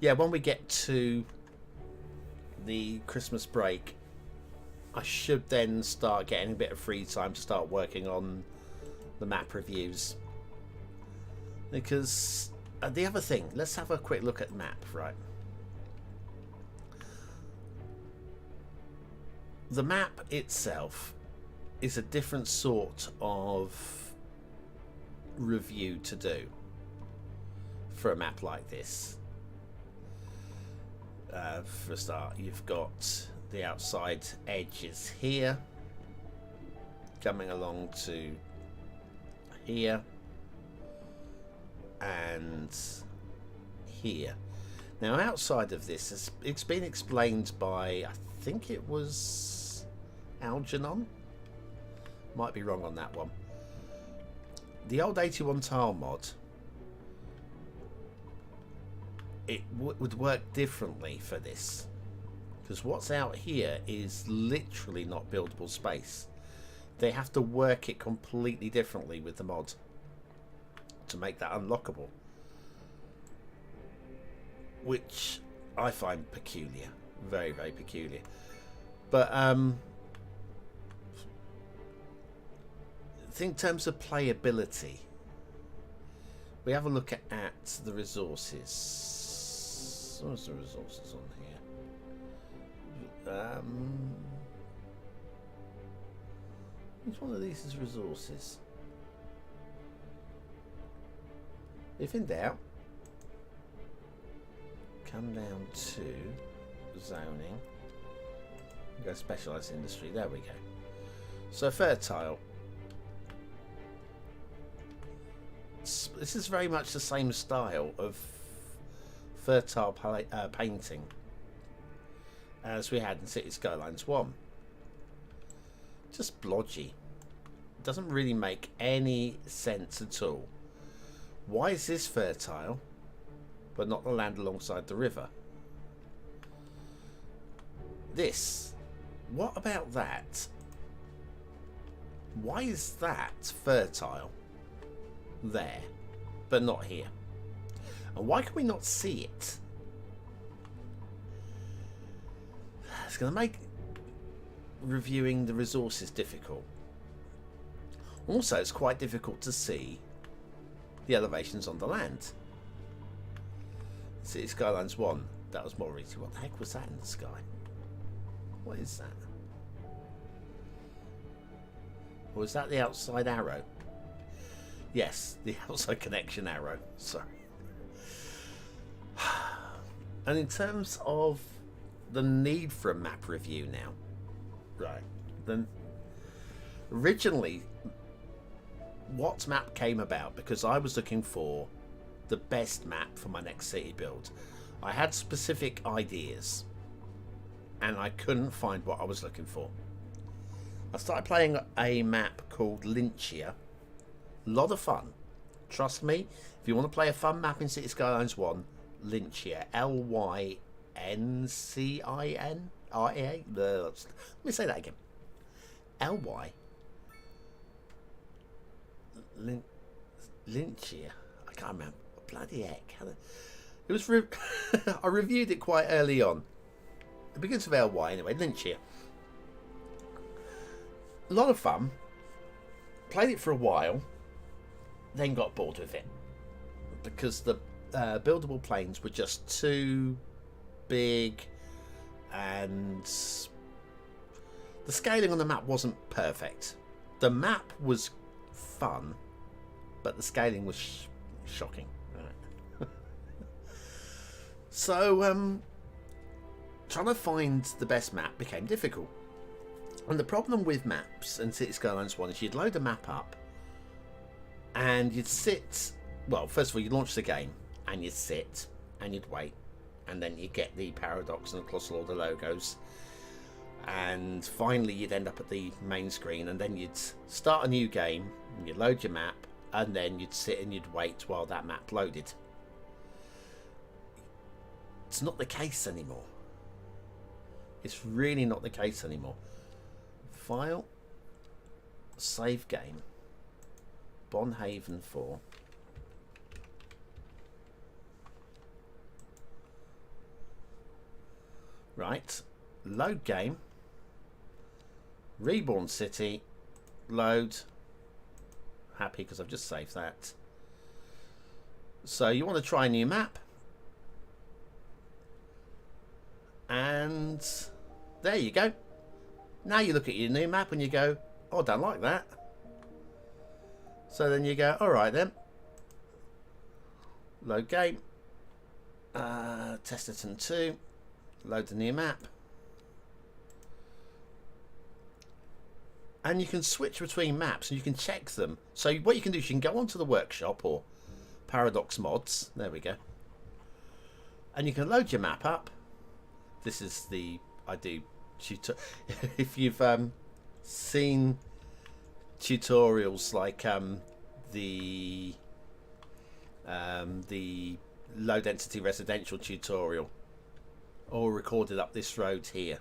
Yeah, when we get to the Christmas break, I should then start getting a bit of free time to start working on the map reviews. Because the other thing, let's have a quick look at the map, right? The map itself is a different sort of review to do for a map like this. For a start, you've got the outside edges here coming along to here and here. Now outside of this, it's been explained by, I think it was Algernon, might be wrong on that one. The old 81 tile mod, it would work differently for this, because what's out here is literally not buildable space. They have to work it completely differently with the mod to make that unlockable, which I find peculiar, very, very peculiar. But I think in terms of playability, we have a look at the resources. What's the resources on here? Which one of these is resources? If in doubt, come down to zoning, go specialised industry, there we go. So fertile. This is very much the same style of fertile painting as we had in Cities Skylines 1. Just blodgy. Doesn't really make any sense at all. Why is this fertile but not the land alongside the river? This, what about that? Why is that fertile there but not here? And why can we not see it? It's going to make reviewing the resources difficult. Also, it's quite difficult to see the elevations on the land. Cities Skylines 1, that was more easy. What the heck was that in the sky? What is that? Or was that the outside arrow? Yes, the outside connection arrow. Sorry. And in terms of the need for a map review now, right, then originally what map came about because I was looking for the best map for my next city build. I had specific ideas and I couldn't find what I was looking for. I started playing a map called Lynchia. A lot of fun. Trust me, if you want to play a fun map in Cities Skylines 1, Lynchia, L-Y-N-C-I-N-R-A. Let me say that again. L-Y. Lynchia. I can't remember. Bloody heck. It was. I reviewed it quite early on. It begins with L-Y anyway. Lynchia. A lot of fun. Played it for a while. Then got bored with it because the buildable planes were just too big and the scaling on the map wasn't perfect. The map was fun, but the scaling was shocking. Right. So trying to find the best map became difficult. And the problem with maps and Cities Skylines 1 is you'd load a map up and you'd sit, well, first of all, you'd launch the game and you'd sit and you'd wait, and then you'd get the paradox and across all the logos, and finally you'd end up at the main screen, and then you'd start a new game and you'd load your map, and then you'd sit and you'd wait while that map loaded. It's not the case anymore. It's really not the case anymore. File, save game, Bonhaven 4. Right, load game, Reborn City, load. Happy because I've just saved that. So you want to try a new map, and there you go. Now you look at your new map and you go, oh, I don't like that. So then you go, alright then. Load game. Testerton 2. Load the new map. And you can switch between maps and you can check them. So what you can do is you can go onto the workshop or Paradox Mods. There we go. And you can load your map up. This is the... I do... if you've seen tutorials like the low density residential tutorial, all recorded up this road here,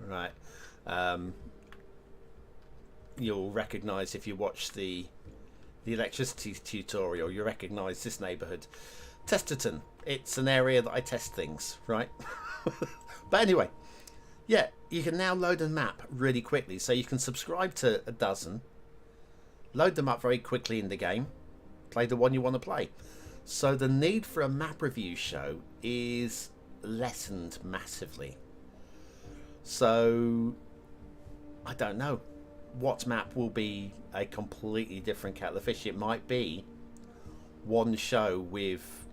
right, you'll recognize, if you watch the electricity tutorial, you'll recognize this neighborhood, Testerton. It's an area that I test things, right? But anyway, yeah, you can now load a map really quickly. So you can subscribe to a dozen, load them up very quickly in the game, play the one you want to play. So the need for a map review show is lessened massively. So I don't know what map will be a completely different kettle of fish. It might be one show with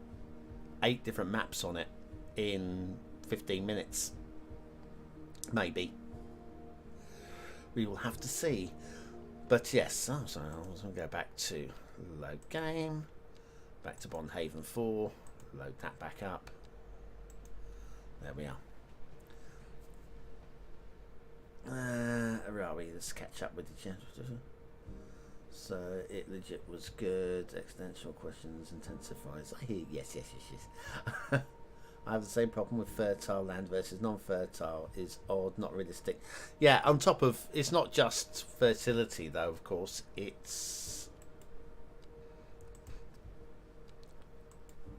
8 different maps on it in 15 minutes. Maybe. We will have to see. But yes, oh, sorry, I was going to go back to load game, back to Bonhaven 4, load that back up. There we are. Where are we? Let's catch up with the chat. So it legit was good. Existential questions intensifies. I hear yes. I have the same problem with fertile land versus non-fertile. Is odd, not realistic. Yeah, on top of, it's not just fertility though, of course. It's,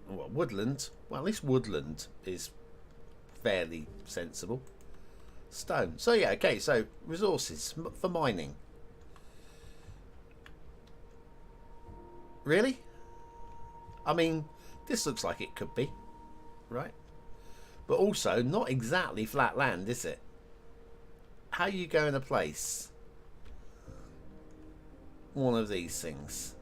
well, woodland. Well, at least woodland is fairly sensible. Stone. So yeah, okay, so resources for mining. Really? I mean, this looks like it could be, right? But also not exactly flat land, is it? How you going to place one of these things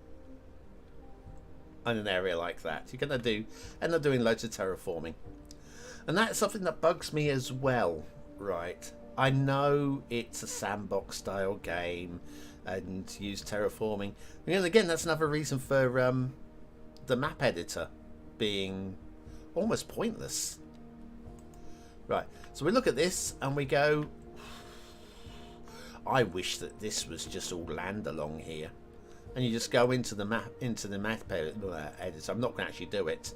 in an area like that? You're going to end up doing loads of terraforming. And that's something that bugs me as well, right? I know it's a sandbox style game and use terraforming. And again, that's another reason for the map editor being almost pointless. Right, so we look at this and we go, I wish that this was just all land along here. And you just go into the map editor. I'm not going to actually do it.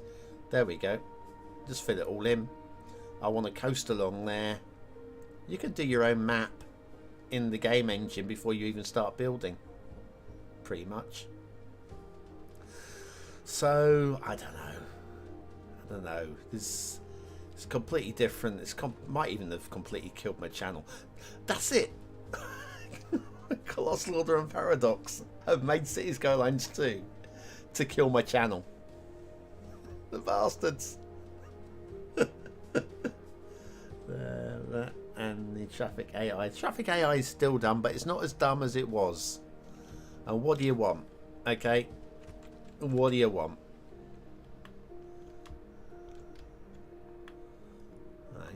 There we go. Just fill it all in. I want a coast along there. You can do your own map in the game engine before you even start building, pretty much. So I don't know. It's completely different. Might even have completely killed my channel. That's it. Colossal Order and Paradox have made Cities Skylines 2 to kill my channel. The bastards. And the traffic AI. Traffic AI is still dumb, but it's not as dumb as it was. And what do you want? Okay. What do you want?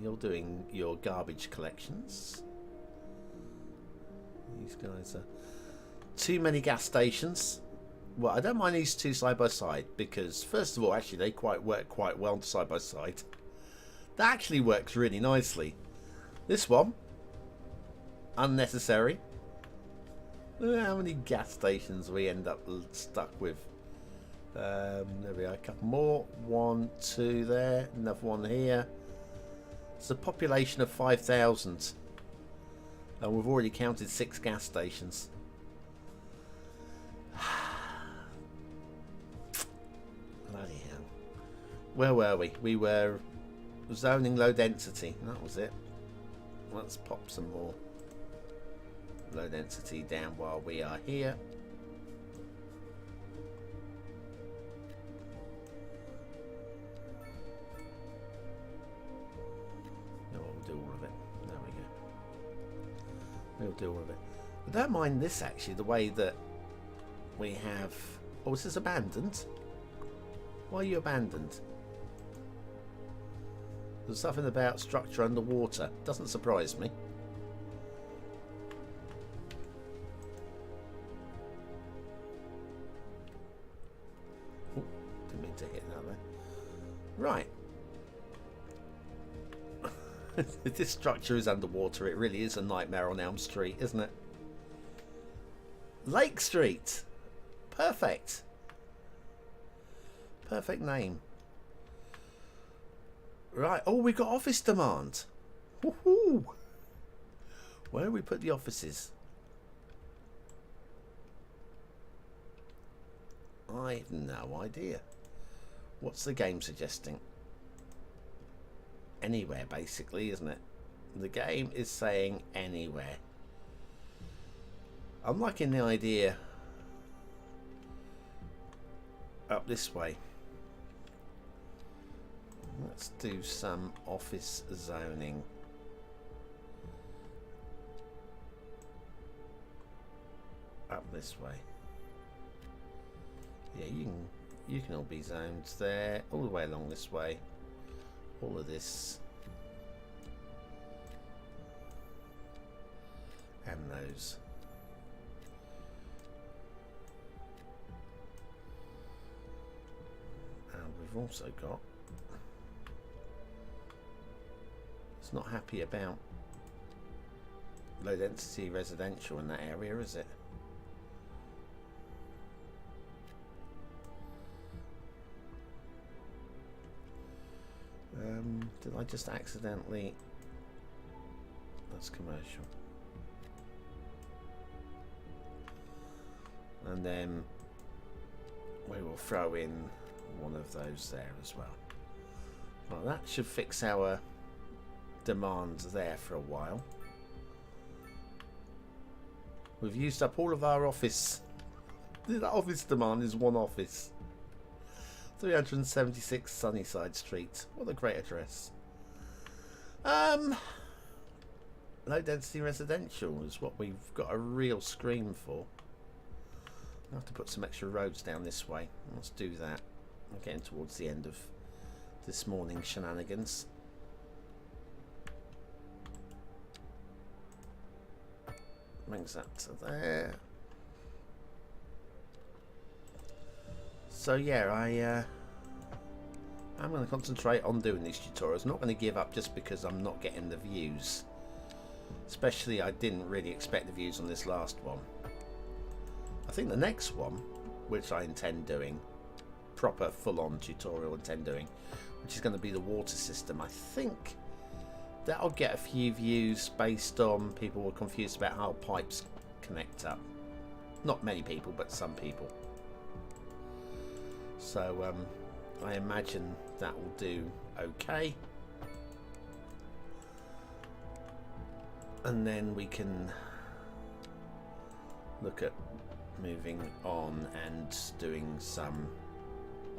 You're doing your garbage collections. These guys are too many gas stations. Well, I don't mind these two side by side because, first of all, actually they work quite well side by side. That actually works really nicely. This one, unnecessary. Look at how many gas stations we end up stuck with. There we are, a couple more. 1, 2 there, another one here. It's a population of 5,000. And we've already counted 6 gas stations. Bloody hell. Where were we? We were zoning low density. That was it. Let's pop some more low density down while we are here. No, we'll do all of it. There we go. We'll do all of it. I don't mind this actually, the way that we have... Oh, is this abandoned? Why are you abandoned? There's something about structure underwater. Doesn't surprise me. Oh, didn't mean to hit that there. Right. If this structure is underwater, it really is a nightmare on Elm Street, isn't it? Lake Street. Perfect. Perfect name. Right. Oh, we've got office demand. Woohoo! Where do we put the offices? I have no idea. What's the game suggesting? Anywhere, basically, isn't it? The game is saying anywhere. I'm liking the idea up this way. Let's do some office zoning. Up this way. Yeah, you can all be zoned there, all the way along this way. All of this. And those. And we've also got... It's not happy about low density residential in that area, is it? Did I just accidentally... That's commercial. And then we will throw in one of those there as well. Well, that should fix our demands there for a while. We've used up all of our office. That office demand is one office. 376 Sunnyside Street. What a great address. Low density residential is what we've got a real scream for. I'll have to put some extra roads down this way. Let's do that. We're getting towards the end of this morning's shenanigans. Brings that to there. So yeah, I'm going to concentrate on doing these tutorials. I'm not going to give up just because I'm not getting the views. Especially, I didn't really expect the views on this last one. I think the next one, which I intend doing, proper full-on tutorial intend doing, which is going to be the water system. I think that'll get a few views based on people were confused about how pipes connect up. Not many people, but some people. So I imagine that will do okay. And then we can look at moving on and doing some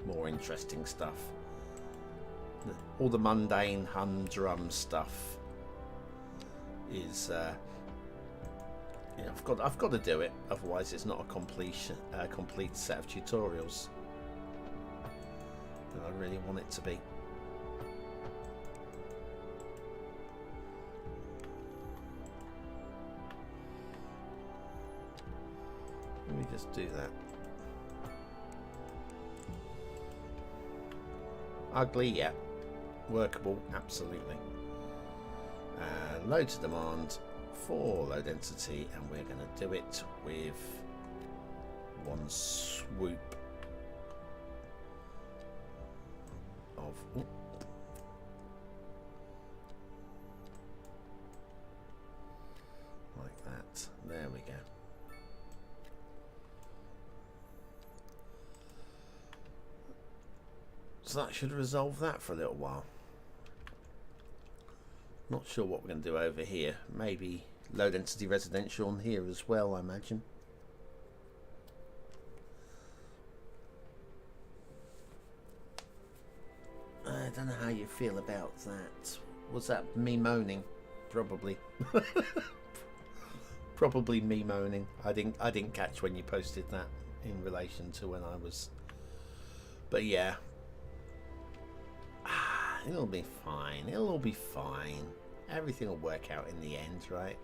more interesting stuff. All the mundane humdrum stuff is yeah, I've got to do it, otherwise it's not a complete set of tutorials that I really want it to be. Let me just do that. Ugly, yeah. Workable, absolutely. And load to demand for low density, and we're going to do it with one swoop of like that. There we go. So that should resolve that for a little while. Not sure what we're going to do over here. Maybe low density residential on here as well, I imagine. I don't know how you feel about that. Was that me moaning? Probably. Probably me moaning. I didn't catch when you posted that in relation to when I was. But yeah. It'll be fine. It'll all be fine. Everything will work out in the end, right?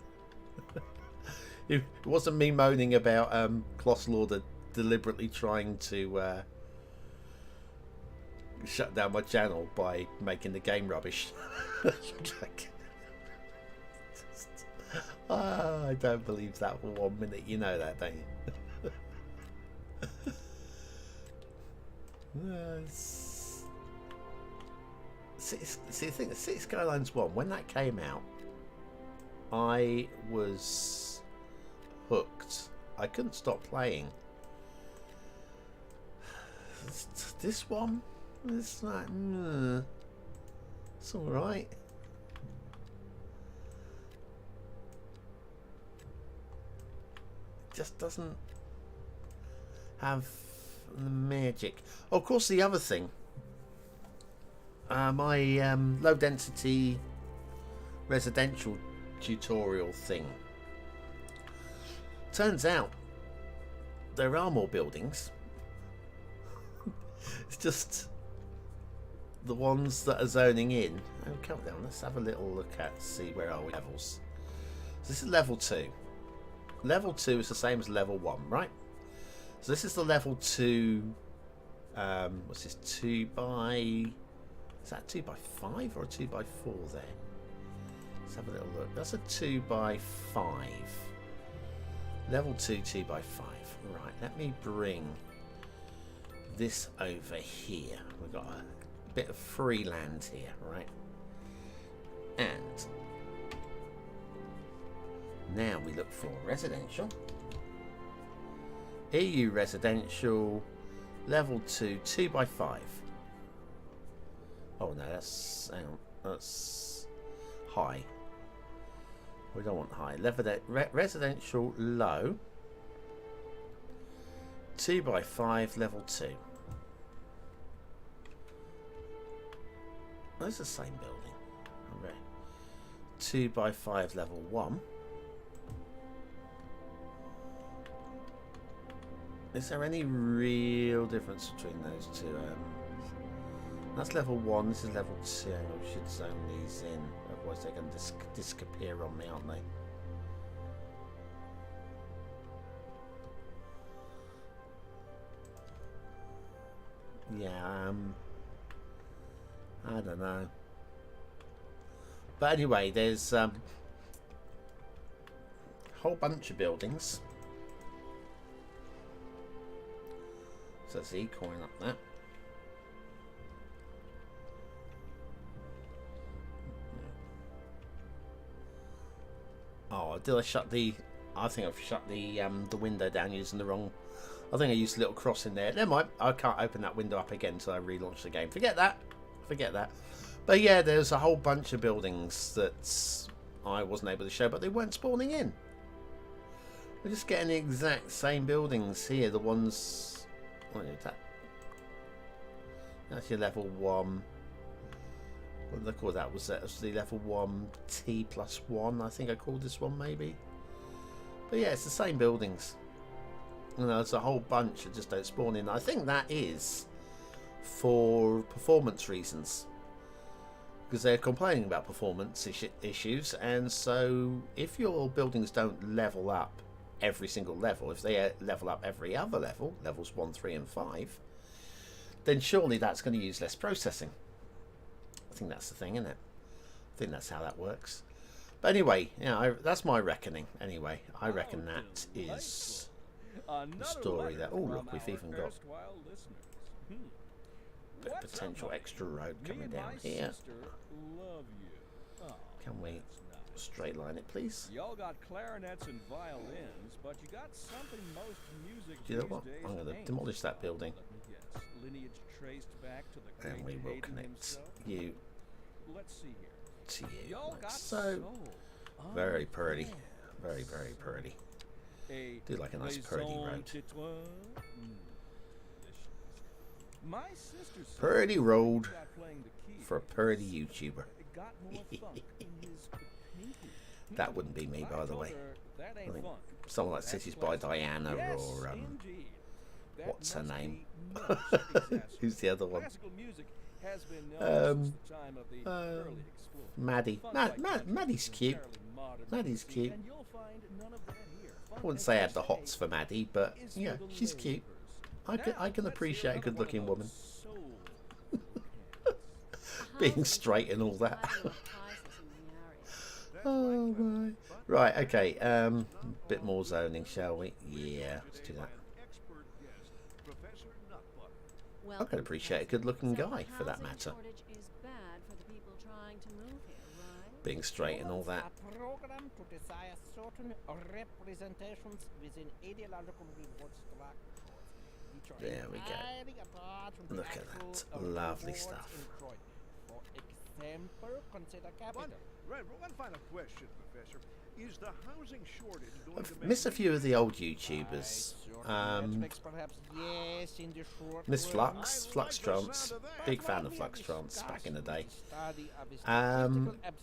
It wasn't me moaning about Colossal Order deliberately trying to shut down my channel by making the game rubbish. I don't believe that for 1 minute. You know that, don't you? See, the thing, Cities Skylines 1, when that came out, I was hooked. I couldn't stop playing. This one, it's like, it's alright. It just doesn't have the magic. Oh, of course, the other thing. My low density residential tutorial thing. Turns out there are more buildings. It's just the ones that are zoning in. Oh, come down. Let's have a little look at see where are we levels. So this is level 2. Level 2 is the same as level 1, right? So this is the level 2. What's this? 2 by. Is that 2 by 5 or a 2 by 4 there? Let's have a little look. That's a 2 by 5. Level 2, 2 by 5. Right, let me bring this over here. We've got a bit of free land here, right? And now we look for residential. EU residential, level 2, 2 by 5. Oh no, that's, hang on, that's high. We don't want high. Residential low, 2 by 5, level 2. That's the same building. Okay. 2 by 5, level 1. Is there any real difference between those two? That's level 1, this is level 2. I should zone these in, otherwise they're going to disappear on me, aren't they? Yeah, I don't know. But anyway, there's a whole bunch of buildings. So that's E coin up there. Oh, did I shut the... I think I've shut the window down using the wrong... I think I used a little cross in there. Never mind. I can't open that window up again until I relaunch the game. Forget that. Forget that. But yeah, there's a whole bunch of buildings that I wasn't able to show, but they weren't spawning in. We're just getting the exact same buildings here. The ones... What is that? That's your level 1. what did I call that? Was that the level 1 T+1? I think I called this one maybe. But yeah, it's the same buildings. You know, it's a whole bunch that just don't spawn in. I think that is for performance reasons, because they're complaining about performance issues, and so if your buildings don't level up every single level, if they level up every other level, levels 1, 3 and 5, then surely that's going to use less processing. I think that's the thing, isn't it? I think that's how that works. But anyway, yeah, that's my reckoning. Anyway, I reckon that is the story that... Oh, look, we've even got a bit of potential extra road coming down here. Can we straight line it, please? Y'all got clarinets and violins, but you got something most music Do you know what? I'm going to demolish that building. Lineage traced back to the And we will connect you Let's see here. to you. Y'all Like got so. soul. Very pretty. Very, very pretty. Do like a nice pretty road. My sister said Pretty road he got playing the keys. for a pretty YouTuber. It got more funk in his pinky. That wouldn't be me, I by the told way. her that I ain't think funk. someone like That's Cities by classic. Diana Yes, or indeed. That what's her must name? be most exacerbated. Who's the other one? Classical music has been known since the time of the early explorers. Maddie. Funk like country Maddie's is cute. entirely modern Maddie's music, cute. and you'll find none of that here. Funk, I wouldn't as say I they had the hots for Maddie, but is yeah, for the she's cute. laborers. I can Now, appreciate a let's hear another good-looking one of woman. those soul cats. Being straight and all that. Highly prices in the area. Oh my. Right, okay. Bit more zoning, shall we? Yeah, let's do that. Expert guest, Professor Nutbutter. Well, I can appreciate a good-looking guy, for that housing matter. shortage is bad for the people trying to move here, right? Being straight and all that. A program to desire certain representations within ideological reward structures, which are There we go. entirely apart from the Look at actual that. Lovely rewards stuff. enjoyed. For example, consider capital. One final question, Professor. Is the housing shortage going to I've make missed a me few of the old By YouTubers. certain metrics, perhaps yes, in the short Miss run. Flux, Fluxtrance, big fan of Fluxtrance back in the day.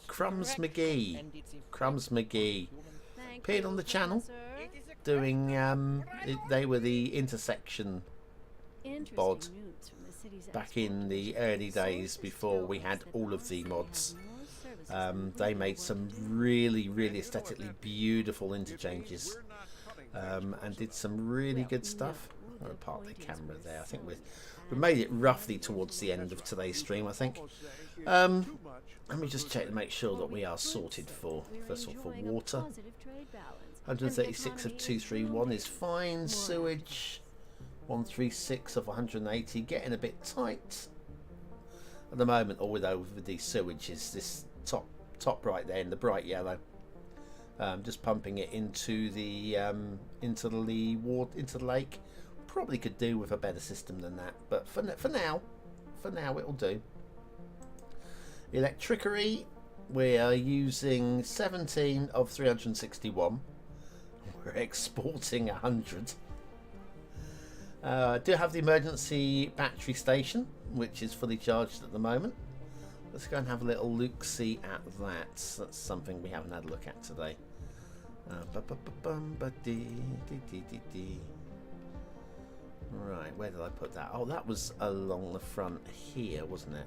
Crumbs McGee, Crumbs McGee Thank appeared you, on the channel Professor. doing. They were the intersection Interesting bod news from the city's back in the early days before we had all of the mods. They made some really, really aesthetically beautiful interchanges, and did some really good stuff. I'm going to park the camera there. I think we made it roughly towards the end of today's stream, I think. Let me just check to make sure that we are sorted for, first of all, for water. 136 of 231 is fine. Sewage 136 of 180, getting a bit tight at the moment. All with over the sewage is this top right there in the bright yellow. Just pumping it into the water, into the lake. Probably could do with a better system than that, but for now it'll do. Electricity, we are using 17 of 361. We're exporting 100. Do have the emergency battery station, which is fully charged at the moment. Let's go and have a little look-see at that. That's something we haven't had a look at today. Right, where did I put that? Oh, that was along the front here, wasn't it?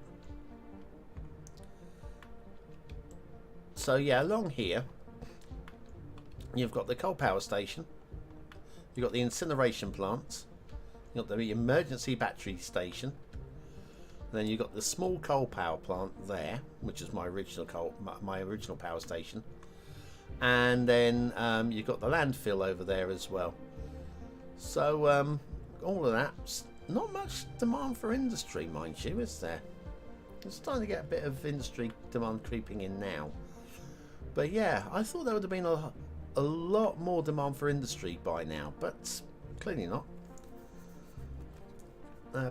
So yeah, along here, you've got the coal power station. You've got the incineration plant. You've got the emergency battery station. Then you've got the small coal power plant there, which is my original power station. And then you've got the landfill over there as well. So all of that, not much demand for industry, mind you, is there? It's starting to get a bit of industry demand creeping in now. But yeah, I thought there would have been a lot more demand for industry by now, but clearly not.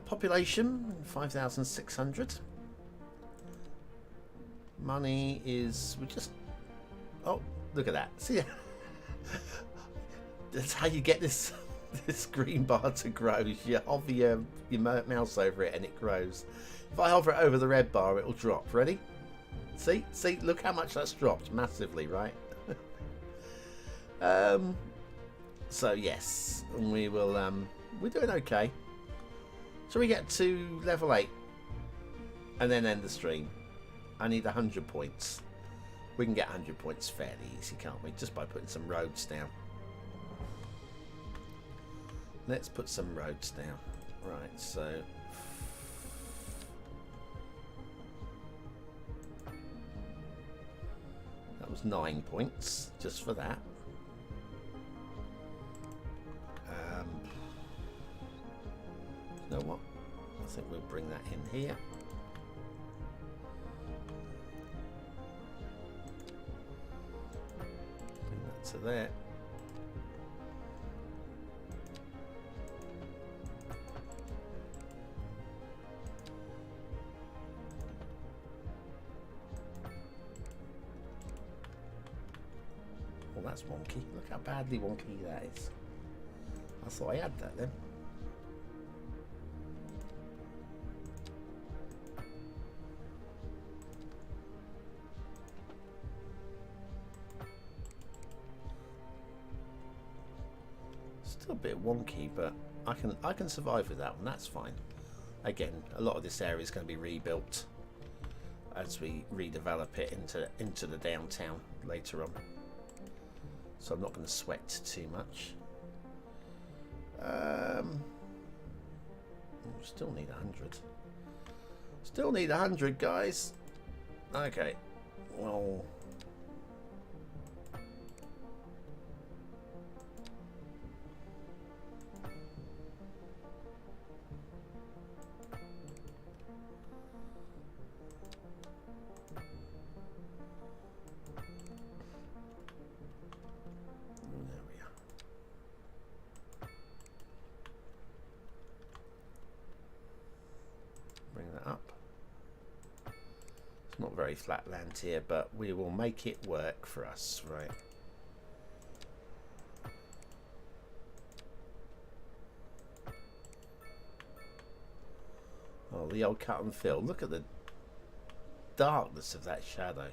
Population 5,600. Money is oh, look at that. See, that's how you get this green bar to grow. You hover your mouse over it and it grows. If I hover it over the red bar, it'll drop. Ready? See, look how much that's dropped massively, right? So yes, we will. We're doing okay. Shall we get to level 8 and then end the stream? I need 100 points. We can get 100 points fairly easy, can't we? Just by putting some roads down. Let's put some roads down. Right, so that was 9 points just for that. You know what? I think we'll bring that in here. Bring that to there. Well, that's wonky. Look how badly wonky that is. I thought I had that then. Still a bit wonky, but I can survive with that one. That's fine. Again, a lot of this area is going to be rebuilt as we redevelop it into the downtown later on. So I'm not going to sweat too much. Still need 100. Still need 100, guys. Okay. Well. Not very flat land here, but we will make it work for us, right? Oh, the old cut and fill. Look at the darkness of that shadow.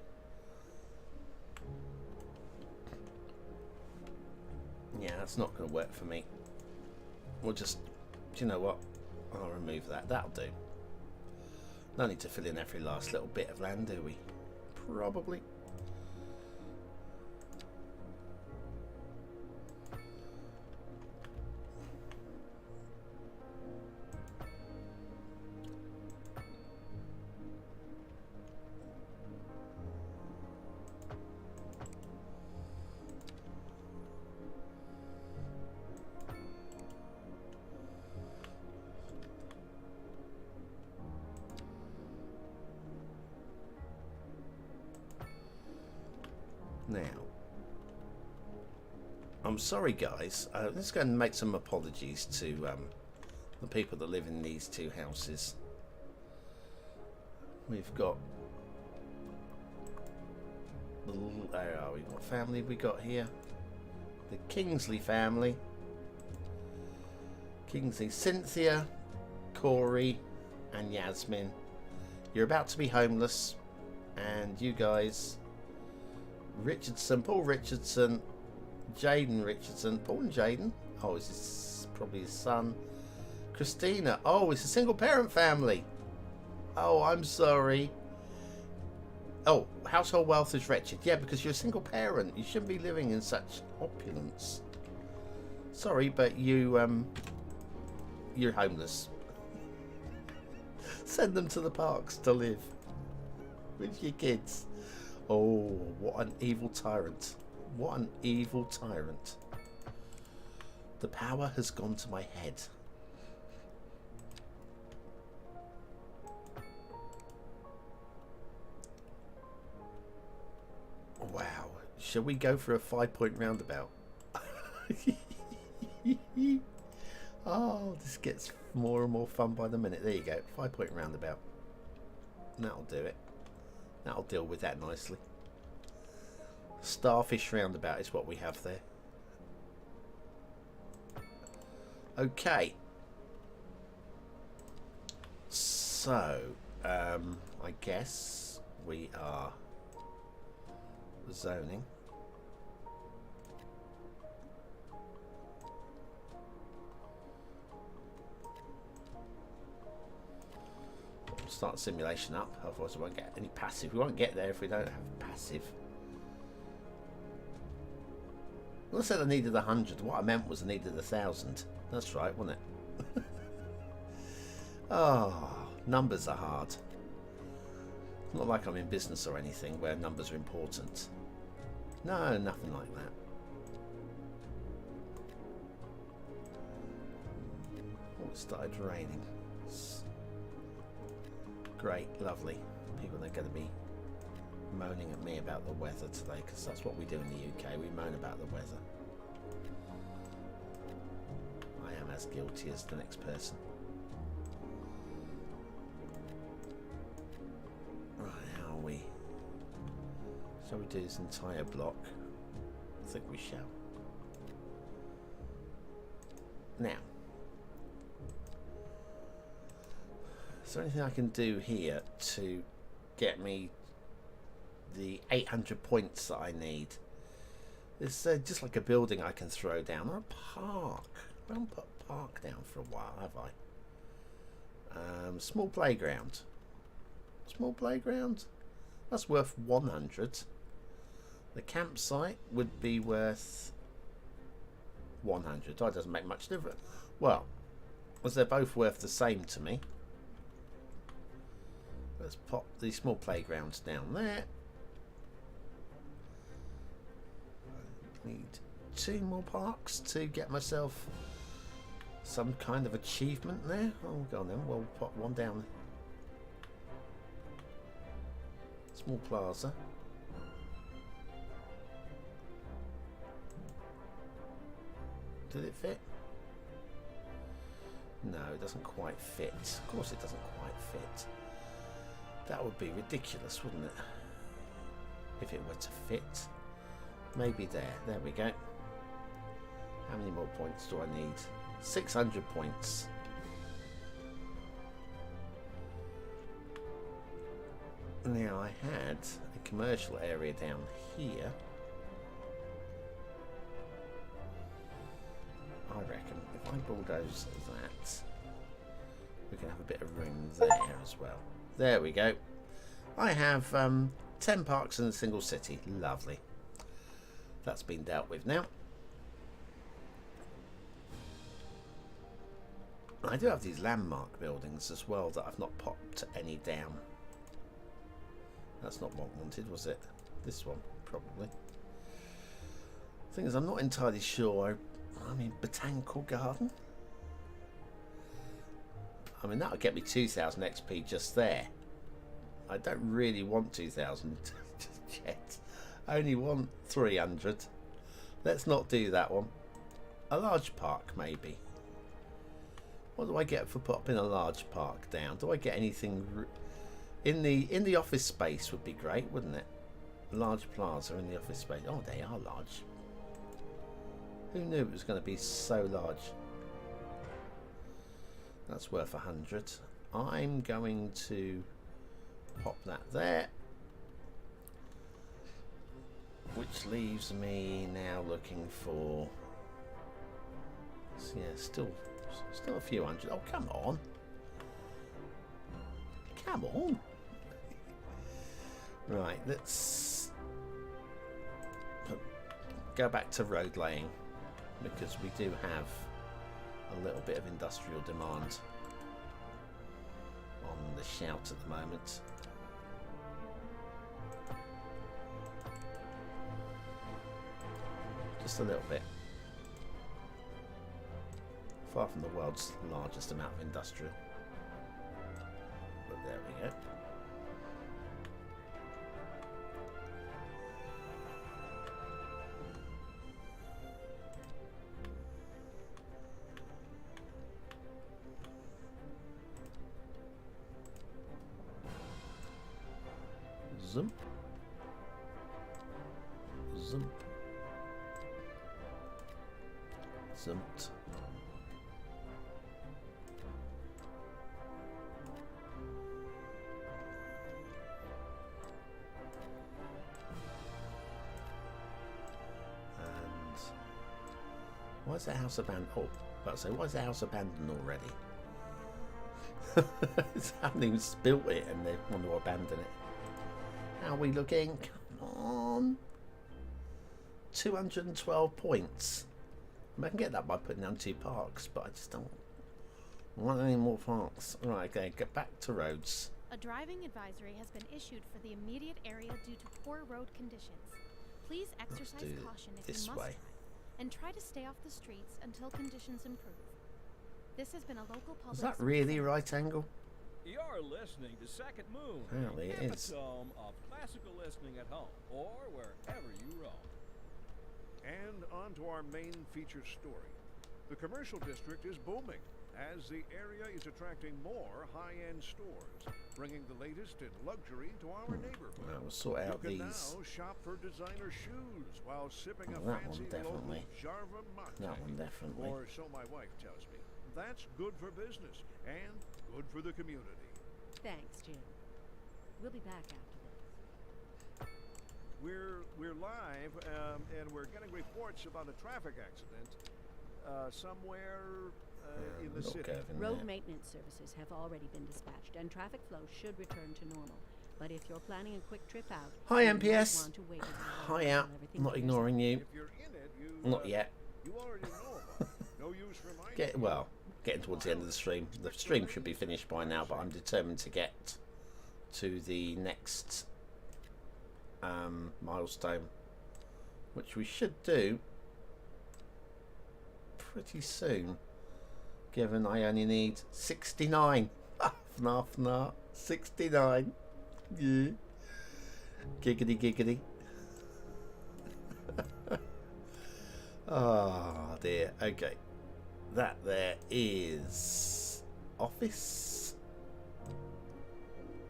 Yeah, that's not going to work for me. We'll just, do you know what? I'll remove that. That'll do. No need to fill in every last little bit of land, do we? Probably. Now, I'm sorry guys, let's go and make some apologies to the people that live in these two houses. We've got, where are we? What family have we got here? The Kingsley family. Kingsley, Cynthia, Corey and Yasmin. You're about to be homeless, and you guys, Richardson, Paul Richardson, Jaden Richardson, Paul and Jaden. Oh, is this probably his son? Christina. Oh, it's a single parent family. Oh, I'm sorry. Oh, household wealth is wretched. Yeah, because you're a single parent. You shouldn't be living in such opulence. Sorry, but you're homeless. Send them to the parks to live with your kids. Oh, what an evil tyrant. What an evil tyrant. The power has gone to my head. Wow. Shall we go for a 5-point roundabout? Oh, this gets more and more fun by the minute. There you go. 5-point roundabout. That'll do it. That'll deal with that nicely. Starfish roundabout is what we have there. Okay. So, I guess we are zoning. We'll start the simulation up, otherwise we won't get any passive. We won't get there if we don't have passive. When I said I needed 100, what I meant was I needed 1,000. That's right, wasn't it? Oh, numbers are hard. It's not like I'm in business or anything where numbers are important. No, nothing like that. Oh, it started raining. Great, lovely. People are going to be moaning at me about the weather today, because that's what we do in the UK. We moan about the weather. I am as guilty as the next person. Right, how are we? Shall we do this entire block? I think we shall. Now, is there anything I can do here to get me the 800 points that I need? It's just like a building I can throw down, or a park. I haven't put a park down for a while, have I? Small playground. Small playground? That's worth 100. The campsite would be worth 100. That doesn't make much difference. Well, as they're both worth the same to me, let's pop the small playgrounds down there. I need 2 more parks to get myself some kind of achievement there. Oh, go on then. We'll put one down. Small plaza. Did it fit? No, it doesn't quite fit. Of course it doesn't quite fit. That would be ridiculous, wouldn't it? If it were to fit. Maybe there. There we go. How many more points do I need? 600 points. Now I had a commercial area down here. I reckon if I bulldoze that, we can have a bit of room there as well. There we go. I have 10 parks in a single city. Lovely. That's been dealt with now. I do have these landmark buildings as well that I've not popped any down. That's not what I wanted, was it? This one, probably. Thing is, I'm not entirely sure. I mean, Botanical Garden? I mean, that would get me 2,000 XP just there. I don't really want 2,000 just yet. I only want 300. Let's not do that one. A large park, maybe. What do I get for popping a large park down? Do I get anything in the office space? Would be great, wouldn't it? Large plaza in the office space. Oh, they are large. Who knew it was going to be so large? That's worth 100. I'm going to pop that there, which leaves me now looking for. So yeah, still a few hundred. Oh, come on. Come on. Right, let's go back to road laying, because we do have a little bit of industrial demand on the shout at the moment. Just a little bit. Far from the world's largest amount of industrial. But there we go. Zump. Zump. Zumped. Why is that house abandoned? Oh, about to say, why is the house abandoned already? They haven't even built it and they want to abandon it. How are we looking? Come on. 212 points. I can get that by putting down 2 parks, but I just don't want any more parks. Right, okay, get back to roads. A driving advisory has been issued for the immediate area due to poor road conditions. Please exercise caution if you must drive, and try to stay off the streets until conditions improve. This has been a local public. Is that really right angle? You're listening to Second Moon. Apparently it is. Epitome of classical listening at home or wherever you roam. And on to our main feature story. The commercial district is booming as the area is attracting more high-end stores, bringing the latest in luxury to our neighborhood. Well, we'll sort out you can these. now shop for designer shoes while sipping a That fancy one definitely. local Jarva mate. That one definitely. Or so my wife tells me. That's good for business and good for the community. Thanks, Jim. We'll be back after this. We're live, and we're getting reports about a traffic accident somewhere in the Little city. curve in Road there. maintenance services have already been dispatched, and traffic flow should return to normal. But if you're planning a quick trip out, Hi, you might MPS. want to wait until Hi, you out. have everything Not to ignoring you. If you're in it, you Not yet. You already know about it. No use reminding. Getting towards the end of the stream. The stream should be finished by now, but I'm determined to get to the next milestone, which we should do pretty soon, given I only need 69. 69. Yeah. Giggity giggity. Oh dear. Okay. That there is office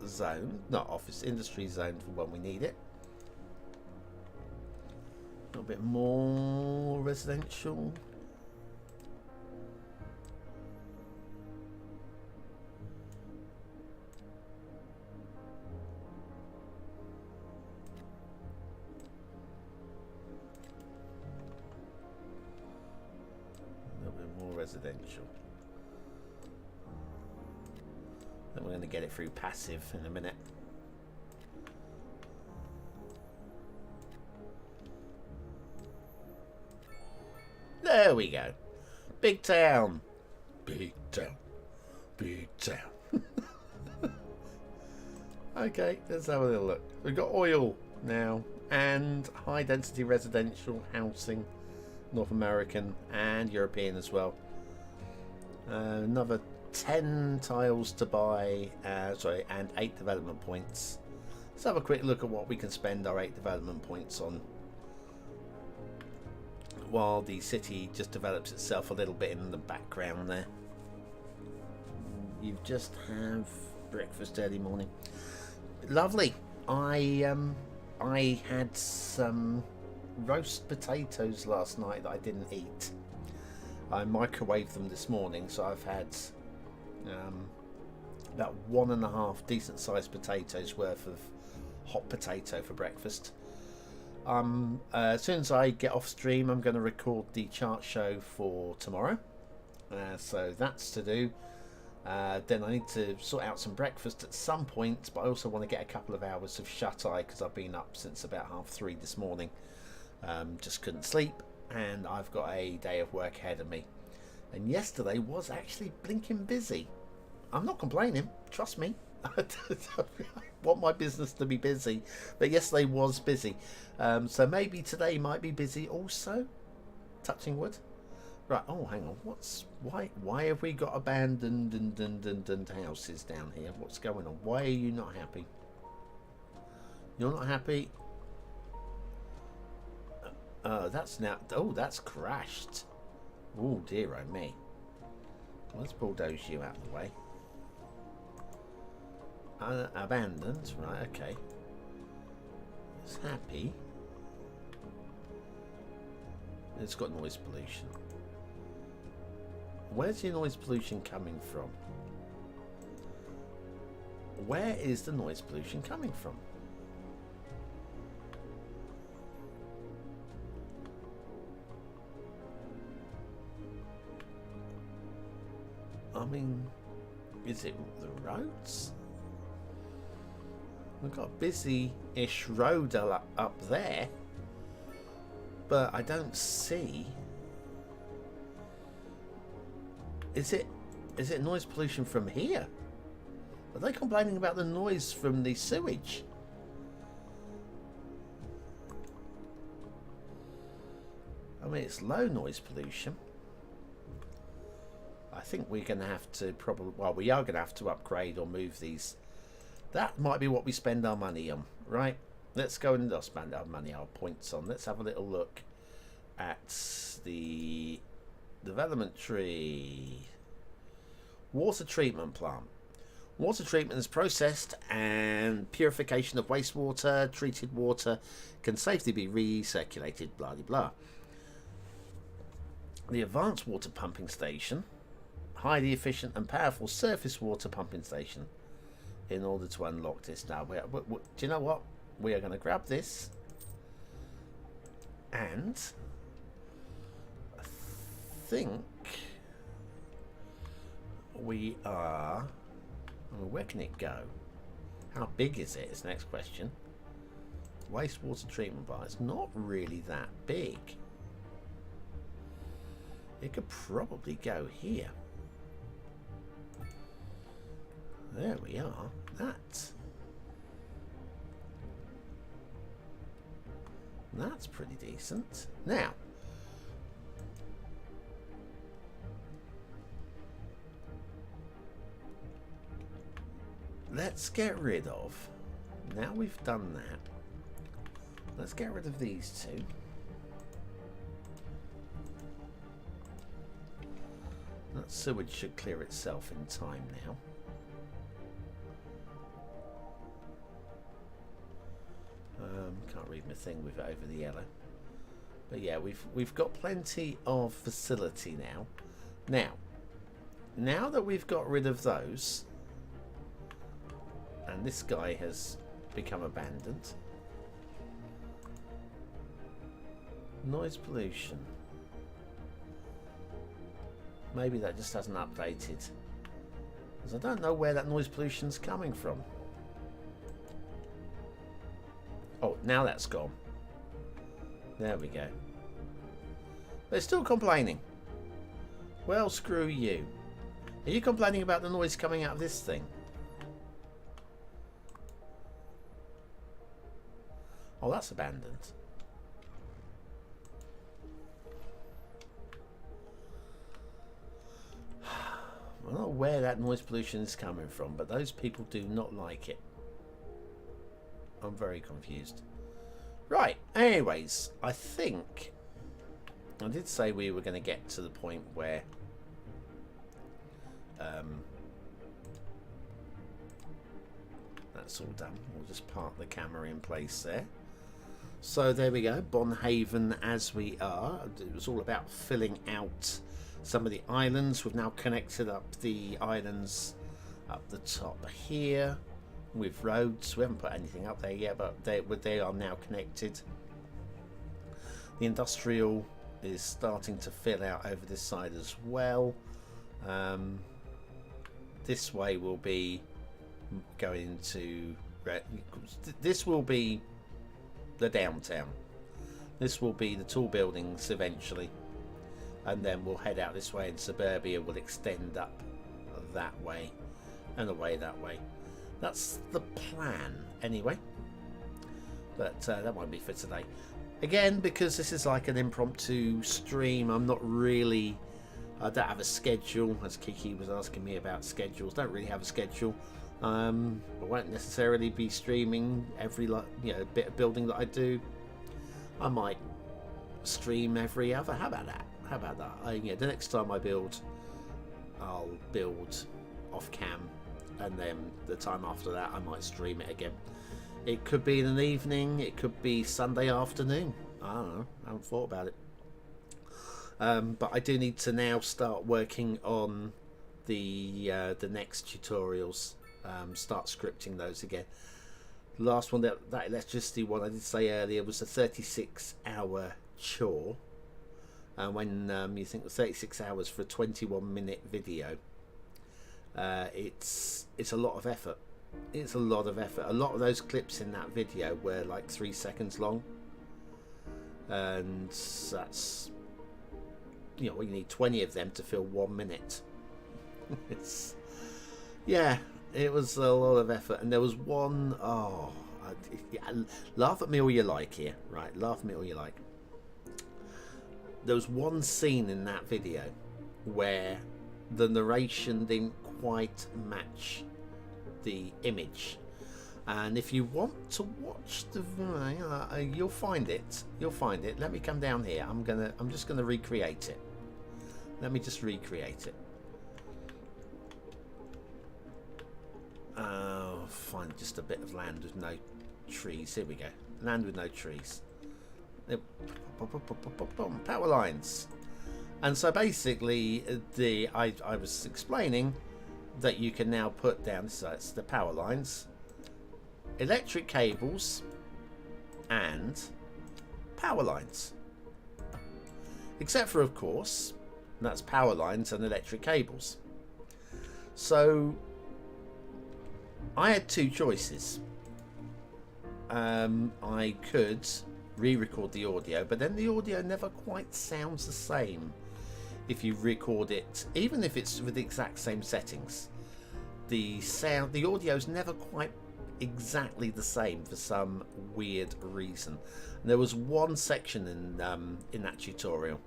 zone, not office, industry zone for when we need it. A little bit more residential. A little bit more residential. Then we're going to get it through passive in a minute. There we go. Big town. Big town. Big town. Okay, let's have a little look. We've got oil now and high density residential housing, North American and European as well. Another 10 tiles to buy, and 8 development points. Let's have a quick look at what we can spend our 8 development points on, while the city just develops itself a little bit in the background there. You just have breakfast early morning. Lovely. I had some roast potatoes last night that I didn't eat. I microwaved them this morning, so I've had about 1.5 decent sized potatoes worth of hot potato for breakfast. As soon as I get off stream, I'm going to record the chart show for tomorrow, so that's to do. Then I need to sort out some breakfast at some point, but I also want to get a couple of hours of shut-eye because I've been up since about 3:30 this morning. Just couldn't sleep, and I've got a day of work ahead of me. And yesterday was actually blinking busy. I'm not complaining, trust me. I want my business to be busy, but yesterday was busy. So maybe today might be busy also. Touching wood. Right, oh hang on, why have we got abandoned houses down here? What's going on? Why are you not happy? You're not happy? That's now, oh, that's crashed. Oh dear, oh me. Let's bulldoze you out of the way. Abandoned, right, okay. It's happy. It's got noise pollution. Where's your noise pollution coming from? Where is the noise pollution coming from? I mean, is it the roads? We've got a busy-ish road up there, but I don't see. Is it noise pollution from here? Are they complaining about the noise from the sewage? I mean, it's low noise pollution. I think we're going to have to probably, well, we are going to have to upgrade or move these. That might be what we spend our money on, right? Let's go and spend our money, our points on. Let's have a little look at the development tree. Water treatment plant. Water treatment is processed and purification of wastewater. Treated water can safely be recirculated, blah, blah, blah. The advanced water pumping station. Highly efficient and powerful surface water pumping station. In order to unlock this now, do you know what? We are going to grab this, and I think we are. Well, where can it go? How big is it? Is the next question. Wastewater treatment plant. It's not really that big. It could probably go here. There we are. That's pretty decent. Now, let's get rid of. Now we've done that. Let's get rid of these two. That sewage should clear itself in time now. Can't read my thing with it over the yellow. But yeah, we've got plenty of facility now. Now that we've got rid of those, and this guy has become abandoned. Noise pollution. Maybe that just hasn't updated. Because I don't know where that noise pollution's coming from. Oh, now that's gone. There we go. They're still complaining. Well, screw you. Are you complaining about the noise coming out of this thing? Oh, that's abandoned. I don't know where that noise pollution is coming from, but those people do not like it. I'm very confused. Right, anyways, I think I did say we were going to get to the point where that's all done. We'll just park the camera in place there. So there we go, Bonhaven as we are. It was all about filling out some of the islands. We've now connected up the islands up the top here with roads. We haven't put anything up there yet, but they are now connected. The industrial is starting to fill out over this side as well. This way will be going to, this will be the downtown. This will be the tall buildings eventually, and then we'll head out this way, and suburbia will extend up that way and away that way. That's the plan anyway, but that won't be for today. Again, because this is like an impromptu stream, I don't have a schedule, as Kiki was asking me about schedules. Don't really have a schedule. I won't necessarily be streaming every bit of building that I do. I might stream every other. How about that? The next time I build, I'll build off cam, and then the time after that I might stream it again. It could be in an evening, it could be Sunday afternoon. I don't know, I haven't thought about it. But I do need to now start working on the next tutorials. Start scripting those again. The last one, that electricity one I did say earlier, was a 36-hour chore. And when you think 36 hours for a 21-minute video, it's a lot of effort. It's a lot of effort. A lot of those clips in that video were like 3 seconds long, and that's, you know, you need 20 of them to fill 1 minute. It's, yeah, it was a lot of effort. And there was one, laugh at me all you like here, right? Laugh at me all you like. There was one scene in that video where the narration didn't quite match the image, and if you want to watch the you'll find it. Let me come down here. I'm just gonna recreate it. Let me just recreate it. Find just a bit of land with no trees. Here we go. Land with no trees. Power lines. And so basically I was explaining that you can now put down, so it's the power lines, electric cables, and power lines. Except for, of course, that's power lines and electric cables. So I had two choices. I could re-record the audio, but then the audio never quite sounds the same if you record it, even if it's with the exact same settings. The audio is never quite exactly the same for some weird reason. And there was one section in that tutorial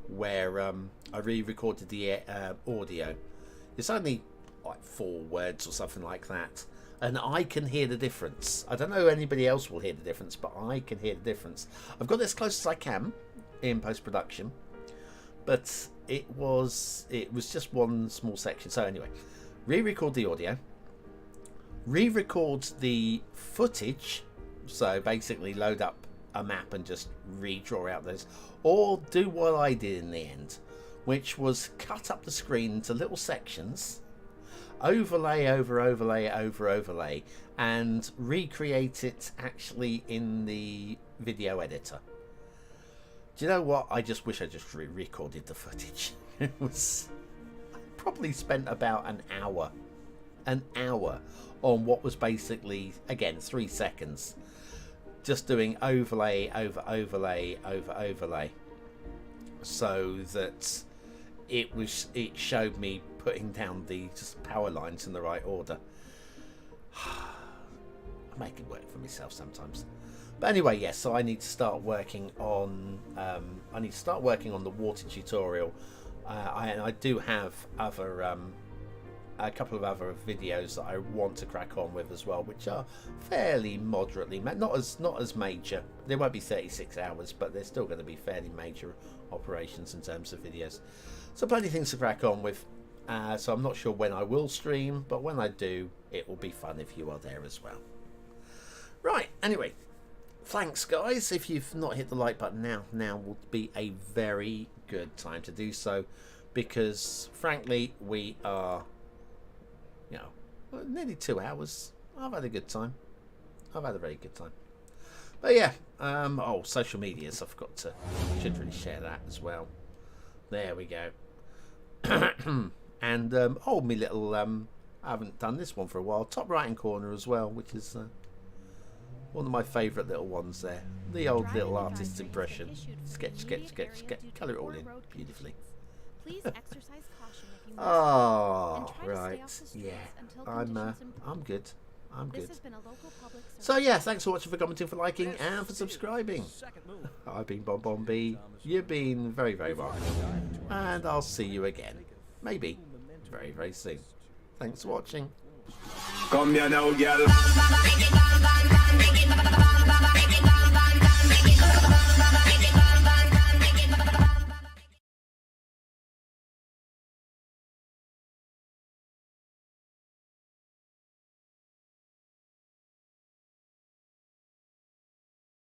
where I re-recorded the audio. It's only like 4 words or something like that, and I can hear the difference. I don't know if anybody else will hear the difference, but I can hear the difference. I've got as close as I can in post-production, but it was just one small section. So anyway, re-record the audio, re-record the footage, so basically load up a map and just redraw out those, or do what I did in the end, which was cut up the screen into little sections, overlay over overlay over overlay, and recreate it actually in the video editor. Do you know what? I just wish I just re-recorded the footage. It was, I probably spent about an hour on what was basically, again, 3 seconds, just doing overlay over overlay over overlay, so that it showed me putting down the just power lines in the right order. I make it work for myself sometimes. But anyway, yes, so I need to start working on the water tutorial. I do have other a couple of other videos that I want to crack on with as well, which are fairly moderately, not as major. They won't be 36 hours, but they're still going to be fairly major operations in terms of videos. So plenty of things to crack on with. So I'm not sure when I will stream, but when I do, it will be fun if you are there as well. Right, anyway, thanks guys. If you've not hit the like button now will be a very good time to do so, because frankly we are, you know, nearly 2 hours. I've had a good time. I've had a very good time. But yeah, social medias, should really share that as well. There we go. And me little I haven't done this one for a while, top right hand corner as well, which is one of my favourite little ones there. The old little artist's impression. Sketch, colour it all in beautifully. Please exercise caution if you Oh, right. Yeah. I'm good. This has been a local public service. So yeah, thanks for watching, for commenting, for liking, and for subscribing. I've been BonBonB. You've been very, very welcome. And I'll see you again. Maybe very, very soon. Thanks for watching. Come here now, girl.